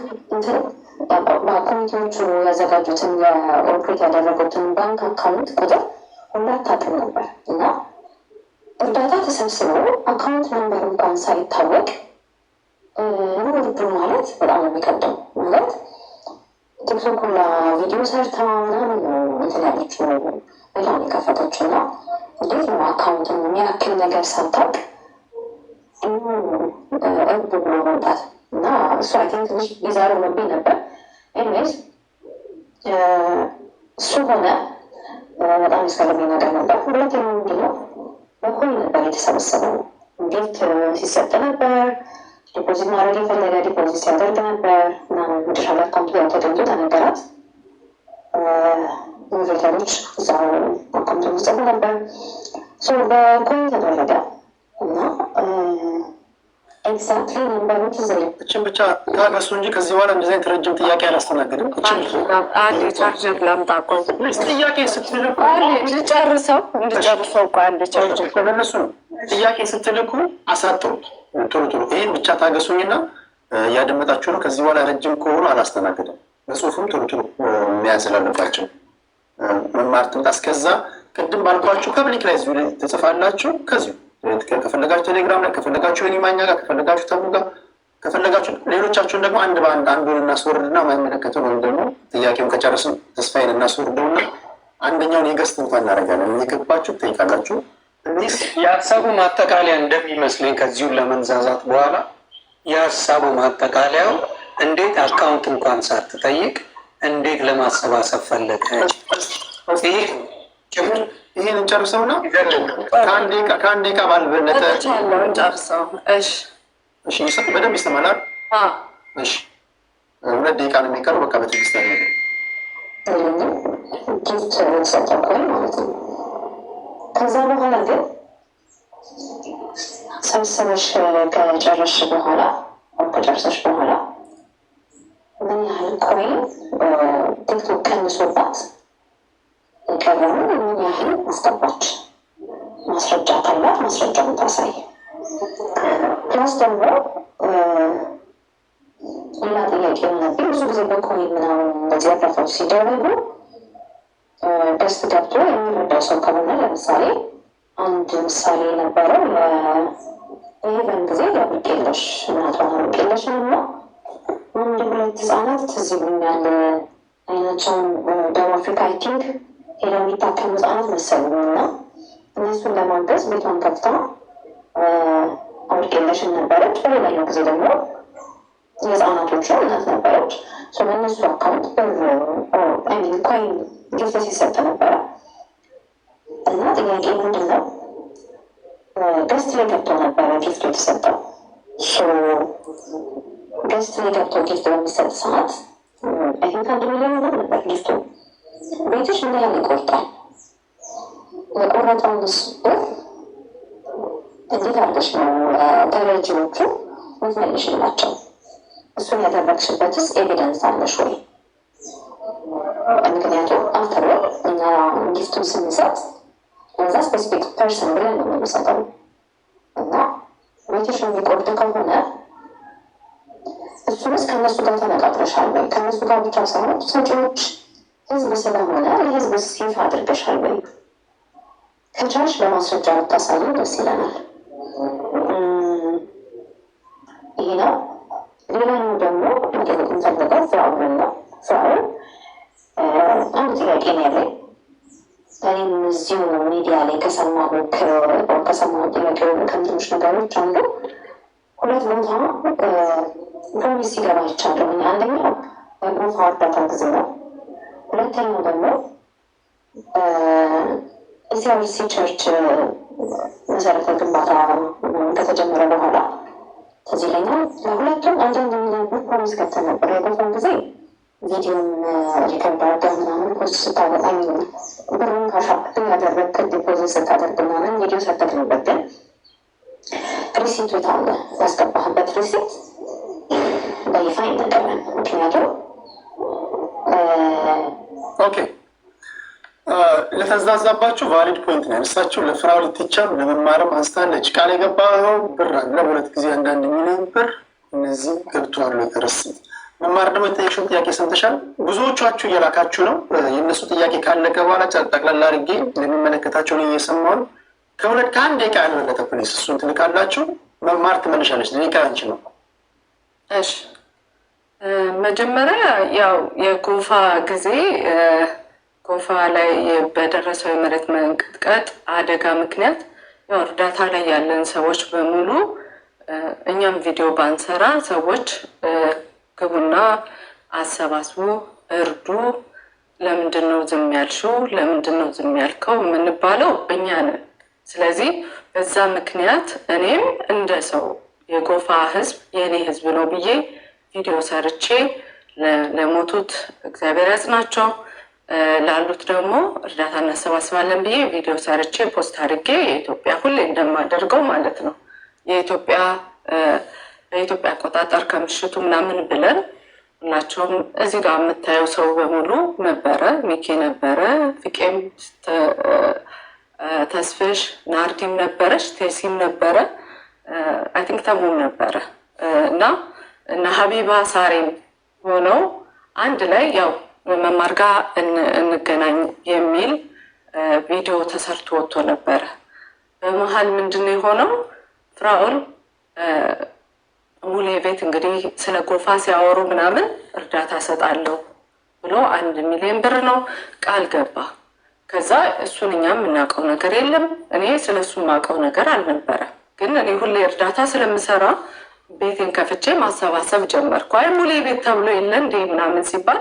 ኮሚቴዎቹ ያዘጋጁትን የኦፕሬት ያደረጉትን ባንክ አካውንት ቁጥር ሁላ አታውቅም ነበር እና እርዳታ ተሰብስበው አካውንት ነምበር እንኳን ሳይታወቅ ውርዱ ማለት በጣም የሚከብደው ማለት ቲክቶክ ሁላ ቪዲዮ ሰርታ ምናምን እንትን ያለችው በጣም የከፈተችው እና እንዴት ነው አካውንትን የሚያክል ነገር ሳታውቅ እርዱ ብሎ መውጣት እና እሱ አይ ቲንክ ትንሽ ቢዛር ሆኖብኝ ነበር። ኤኒዌይዝ እሱ ሆነ በጣም ያስገረመኝ ነገር ነበር። ሁለተኛው ምንድን ነው በኮይን ነበር የተሰበሰበው። እንዴት ሲሰጥ ነበር ዲፖዚት ማድረግ የፈለገ ዲፖዚት ሲያደርግ ነበር እና መጨረሻ ላይ አካውንቱ ያው ተገኝቶ ተነገራት። ሞዴሬተሮች እዛ አካውንቱ ሚጽፉ ነበር። በኮይን ተደረገ እና ኤግዛክትሊ ነንበሮች እችን ብቻ ታገሱ እንጂ ከዚህ በኋላ እንደዚህ አይነት ረጅም ጥያቄ አላስተናግድም። ቻርጀር ላምጣ ጥያቄ ስትልኩ እንድጨርሰው ቻርጀር ለነሱ ነው። ጥያቄ ስትልኩ አሳጥሩት ቶሎ። ይህን ብቻ ታገሱኝና እያደመጣችሁ ነው። ከዚህ በኋላ ረጅም ከሆኑ አላስተናግድም። በጽሁፍም ቶሎ መያዝ ስላለባቸው መማር ትምጣ። እስከዛ ቅድም ባልኳችሁ ከብሊክ ላይ እዚሁ ትጽፋላችሁ። ከዚሁ ከፈለጋችሁ ቴሌግራም ላይ፣ ከፈለጋችሁ ኒማኛ ጋር፣ ከፈለጋችሁ ተሙ ጋር፣ ከፈለጋችሁ ሌሎቻችሁን ደግሞ አንድ በአንድ አንዱን እናስወርድና ማይመለከተው ወይም ደግሞ ጥያቄውን ከጨረስን ተስፋዬን እናስወርደውና አንደኛውን የገስት እንኳን እናደርጋለን። እየገባችሁ ትጠይቃላችሁ። የሀሳቡ ማጠቃለያ እንደሚመስለኝ ከዚሁ ለመንዛዛት በኋላ የሀሳቡ ማጠቃለያው እንዴት አካውንት እንኳን ሳትጠይቅ እንዴት ለማሰባሰብ ፈለገ? ይህን እንጨርሰውና ከአንድ ደቂቃ ባልበለጠ በደንብ ይሰማናል። 2 ደቂቃ ነው የሚቀረው። በቃ በትዕግስት ያለ ከዛ በኋላ ግን ሰብስበሽ ከጨረስሽ በኋላ ከጨረሰሽ በኋላ ምን ያህል ኮይን ቲክቶክ ቀንሶባት የቀረውን ምን ያህል አስገባች? ማስረጃ ካላት ማስረጃውን ታሳይ። ፕላስ ደግሞ ሌላ ጥያቄ ሆነብኝ። ብዙ ጊዜ በኮይን ምናምን እንደዚህ እርዳታዎች ሲደረጉ ገስት ገብቶ የሚረዳው ሰው ከሆነ ለምሳሌ አንድ ምሳሌ የነበረው የሄቨን ጊዜ ያብቄለሽ እናቷን አብቄለሽ ነው እና አንድ 2 ህጻናት ትዝ ይሉኛል አይናቸውን ደቡብ አፍሪካ አይ ቲንክ ሄደው የሚታከሙ ህጻናት መሰሉኝ እና እነሱን ለማገዝ ቤቷን ከፍታ አብቄለሽን ነበረች። በሌላኛው ጊዜ ደግሞ የህፃናቶቹ እናት ነበረች። በእነሱ አካውንት ኮይን ጊፍት ሲሰጥ ነበረ እና ጥያቄ ምንድን ነው ገስት ላይ ገብተው ነበረ ጊፍቱ የተሰጠው። ገስት ላይ ገብተው ጊፍት በሚሰጥ ሰዓት አይን 1 ሚሊዮን ነበር ጊፍቱ። ቤትሽ ምን ያህል ይቆርጣል? የቆረጠውንስ ብር እንዴት አድርገሽ ነው ተረጂዎቹ ምትመልሽላቸው? እሱን ያደረግሽበትስ ኤቪደንስ አለሽ ወይ? ምክንያቱም አፍተር እኛ ጊፍቱን ስንሰጥ እዛ ስፔሲፊክ ፐርሰን ብለን ነው የምንሰጠው እና ቤትሽ የሚቆርጥ ከሆነ እሱንስ ከእነሱ ጋር ተነጋግረሻል ወይ? ከእነሱ ጋር ብቻ ሳይሆን ሰጪዎች ህዝብ ስለሆነ ለህዝብ ሲፍ አድርገሻል ወይ? ከቻልሽ በማስረጃ ብታሳዩ ደስ ይለናል። ይሄ ነው። ሌላኛው ደግሞ መጠየቅ የምፈልገው ፍራኦልን ነው። ፍራኦል አንድ ጥያቄ ነው ያለኝ። እኔም እዚሁ ሚዲያ ላይ ከሰማሁት ጥያቄ ከትንሽ ነገሮች አንዱ 2 ቦታ ፕሮሚስ ሲገባ ይቻለሁ። አንደኛው በጎፋ እርዳታ ጊዜ ነው። ሁለተኛው ደግሞ ኢሲአርሲ ቸርች መሰረተ ግንባታ ከተጀመረ በኋላ ከዚህ ለኛው ለሁለቱም አንዳንድ ሚሊዮን ብር ፕሮሚስ ገብተን ነበር። የጎፋን ጊዜ ቪዲዮም ሪከርድ አድርገህ ምናምን ፖስት ስታበጣኝ ብሩን ካሻፕ ያደረግ ዲፖዚት ስታደርግ ምናምን ቪዲዮ ሰጠቅንበት። ግን ሪሲቱ የታለ? ያስገባህበት ሪሲት በይፋ ይነገረን። ምክንያቱም ኦኬ ለተዛዛባችሁ ቫሊድ ፖይንት ነው ያነሳችሁ። ለፍራኦል ቲቸር ለመማርም አንስታለች። ቃል የገባኸው ብር አለ 2 ጊዜ 1 ሚሊዮን ብር እነዚህ ገብተዋል የተረሱት። መማር ደግሞ የጠየቅሽውን ጥያቄ ሰምተሻል። ብዙዎቻችሁ እየላካችሁ ነው። የእነሱ ጥያቄ ካለቀ በኋላ ጠቅላላ አድርጌ ለሚመለከታቸውን እየሰማሁ ነው። ከ1 ደቂቃ ያልበለጠ ፕሊስ እሱን ትልካላችሁ። መማር ትመልሻለች። ደቂቃ አንቺ ነው። እሺ መጀመሪያ ያው የጎፋ ጊዜ ጎፋ ላይ በደረሰው የመሬት መንቀጥቀጥ አደጋ ምክንያት ያው እርዳታ ላይ ያለን ሰዎች በሙሉ እኛም ቪዲዮ ባንሰራ ሰዎች ግቡና አሰባስቡ፣ እርዱ። ለምንድን ነው ዝም ያልሽው? ለምንድን ነው ዝም ያልከው? የምንባለው እኛ ነን። ስለዚህ በዛ ምክንያት እኔም እንደ ሰው የጎፋ ህዝብ የእኔ ህዝብ ነው ብዬ ቪዲዮ ሰርቼ ለሞቱት እግዚአብሔር ያጽናቸው፣ ላሉት ደግሞ እርዳታ እናሰባስባለን ብዬ ቪዲዮ ሰርቼ ፖስት አድርጌ የኢትዮጵያ ሁሌ እንደማደርገው ማለት ነው የኢትዮጵያ በኢትዮጵያ አቆጣጠር ከምሽቱ ምናምን ብለን ሁላቸውም እዚህ ጋር የምታየው ሰው በሙሉ ነበረ። ሚኬ ነበረ፣ ፍቄም፣ ተስፍሽ፣ ናርዲም ነበረች፣ ቴሲም ነበረ፣ አይ ቲንክ ተሙም ነበረ እና ሀቢባ ሳሬም ሆነው አንድ ላይ ያው መማር ጋር እንገናኝ የሚል ቪዲዮ ተሰርቶ ወጥቶ ነበረ። በመሀል ምንድን ነው የሆነው? ፍራኦል ሙሌ ቤት እንግዲህ ስለ ጎፋ ሲያወሩ ምናምን እርዳታ ሰጣለሁ ብሎ 1 ሚሊዮን ብር ነው ቃል ገባ። ከዛ እሱን እኛም የምናውቀው ነገር የለም። እኔ ስለ እሱ የማውቀው ነገር አልነበረ። ግን እኔ ሁሌ እርዳታ ስለምሰራ ቤቴን ከፍቼ ማሰባሰብ ጀመርኩ። አይ ሙሌ ቤት ተብሎ የለ እንዴ ምናምን ሲባል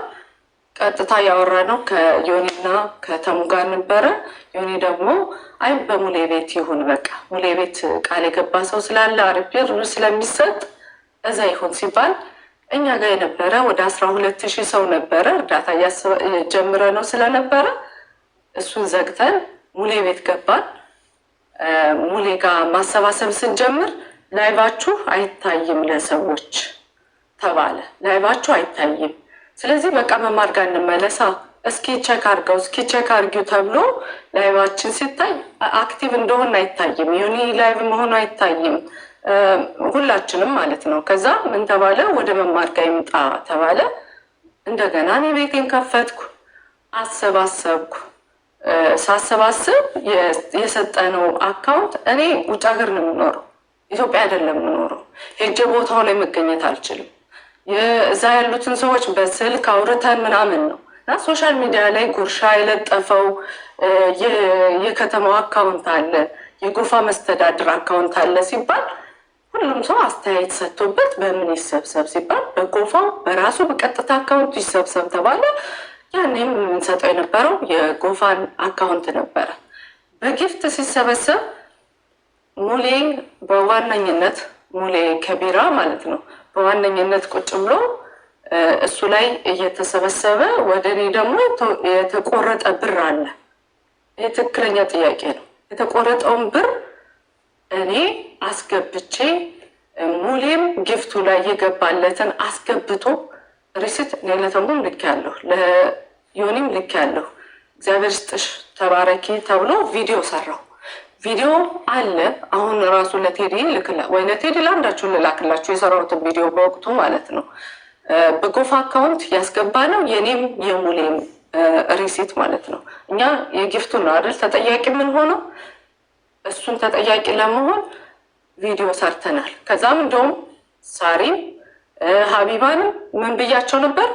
ቀጥታ ያወራ ነው ከዮኒና ከተሙ ጋር ነበረ። ዮኒ ደግሞ አይ በሙሌ ቤት ይሁን በቃ ሙሌ ቤት ቃል የገባ ሰው ስላለ አሪፍ ብር ስለሚሰጥ እዛ ይሁን ሲባል እኛ ጋር የነበረ ወደ 12,000 ሰው ነበረ። እርዳታ ጀምረ ነው ስለነበረ እሱን ዘግተን ሙሌ ቤት ገባን። ሙሌ ጋር ማሰባሰብ ስንጀምር ላይቫችሁ አይታይም ለሰዎች ተባለ። ላይቫችሁ አይታይም፣ ስለዚህ በቃ መማር ጋር እንመለሳ፣ እስኪ ቼክ አርገው፣ እስኪ ቼክ አርጊው ተብሎ ላይቫችን ሲታይ አክቲቭ እንደሆን አይታይም፣ ዩኒ ላይቭ መሆኑ አይታይም፣ ሁላችንም ማለት ነው። ከዛ ምን ተባለ? ወደ መማር ጋር ይምጣ ተባለ። እንደገና እኔ ቤቴን ከፈትኩ፣ አሰባሰብኩ። ሳሰባስብ የሰጠነው አካውንት እኔ ውጭ ሀገር ነው የምኖረው፣ ኢትዮጵያ አይደለም የምኖረው። ሄጄ ቦታው ላይ መገኘት አልችልም። እዛ ያሉትን ሰዎች በስልክ አውርተን ምናምን ነው እና ሶሻል ሚዲያ ላይ ጉርሻ የለጠፈው የከተማው አካውንት አለ፣ የጎፋ መስተዳድር አካውንት አለ ሲባል ሁሉም ሰው አስተያየት ሰጥቶበት በምን ይሰብሰብ ሲባል በጎፋው በራሱ በቀጥታ አካውንት ይሰብሰብ ተባለ። ያኔም የምንሰጠው የነበረው የጎፋን አካውንት ነበረ። በጊፍት ሲሰበሰብ ሙሌ በዋነኝነት ሙሌ ከቢራ ማለት ነው በዋነኝነት ቁጭ ብሎ እሱ ላይ እየተሰበሰበ ወደ እኔ ደግሞ የተቆረጠ ብር አለ። ይህ ትክክለኛ ጥያቄ ነው። የተቆረጠውን ብር እኔ አስገብቼ ሙሌም ጊፍቱ ላይ የገባለትን አስገብቶ ሪሲት ሌለተሙም ልክ ያለሁ ለዮኒም ልክ ያለሁ እግዚአብሔር ስጥሽ ተባረኪ ተብሎ ቪዲዮ ሰራው። ቪዲዮ አለ አሁን ራሱ ለቴዲ ልክላ ወይ ለቴዲ ለአንዳችሁ ልላክላችሁ የሰራሁትን ቪዲዮ በወቅቱ ማለት ነው። በጎፋ አካውንት ያስገባ ነው የኔም የሙሌም ሪሲት ማለት ነው። እኛ የጊፍቱ ነው አይደል ተጠያቂ ምን ሆነው እሱን ተጠያቂ ለመሆን ቪዲዮ ሰርተናል። ከዛም እንደውም ሳሪም ሀቢባንም ምን ብያቸው ነበር?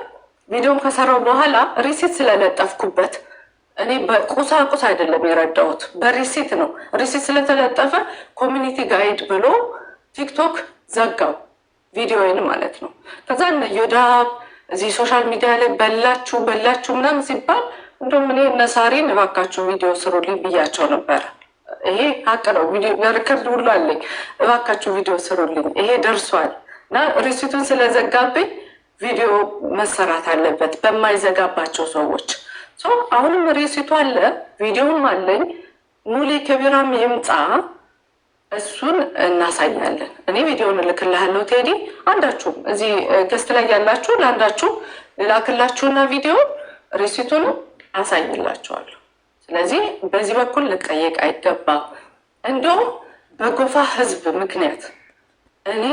ቪዲዮን ከሰራው በኋላ ሪሲት ስለለጠፍኩበት እኔ በቁሳቁስ አይደለም የረዳሁት በሪሲት ነው። ሪሲት ስለተለጠፈ ኮሚኒቲ ጋይድ ብሎ ቲክቶክ ዘጋው ቪዲዮውን ማለት ነው። ከዛ እነ ዮዳብ እዚህ ሶሻል ሚዲያ ላይ በላችሁ ምናምን ሲባል እንደውም እኔ እነ ሳሪን እባካችሁ ቪዲዮ ስሩልኝ ብያቸው ነበረ። ይሄ ሀቅ ነው። ቪዲዮ ለርከርድ ሁሉ አለኝ። እባካችሁ ቪዲዮ ስሩልኝ ይሄ ደርሷል እና ሪሲቱን ስለዘጋብኝ ቪዲዮ መሰራት አለበት በማይዘጋባቸው ሰዎች። አሁንም ሪሲቱ አለ፣ ቪዲዮም አለኝ። ሙሌ ከቢራም ይምጣ እሱን እናሳያለን። እኔ ቪዲዮን እልክልሃለሁ ቴዲ። አንዳችሁም እዚህ ገስት ላይ ያላችሁ ለአንዳችሁ ልላክላችሁና ቪዲዮ ሪሲቱን አሳይላችኋለሁ። ስለዚህ በዚህ በኩል ልጠየቅ አይገባም። እንዲሁም በጎፋ ህዝብ ምክንያት እኔ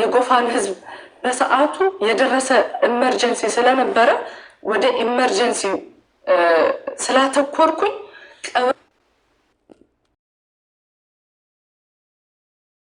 የጎፋን ህዝብ በሰዓቱ የደረሰ ኢመርጀንሲ ስለነበረ ወደ ኢመርጀንሲ ስላተኮርኩኝ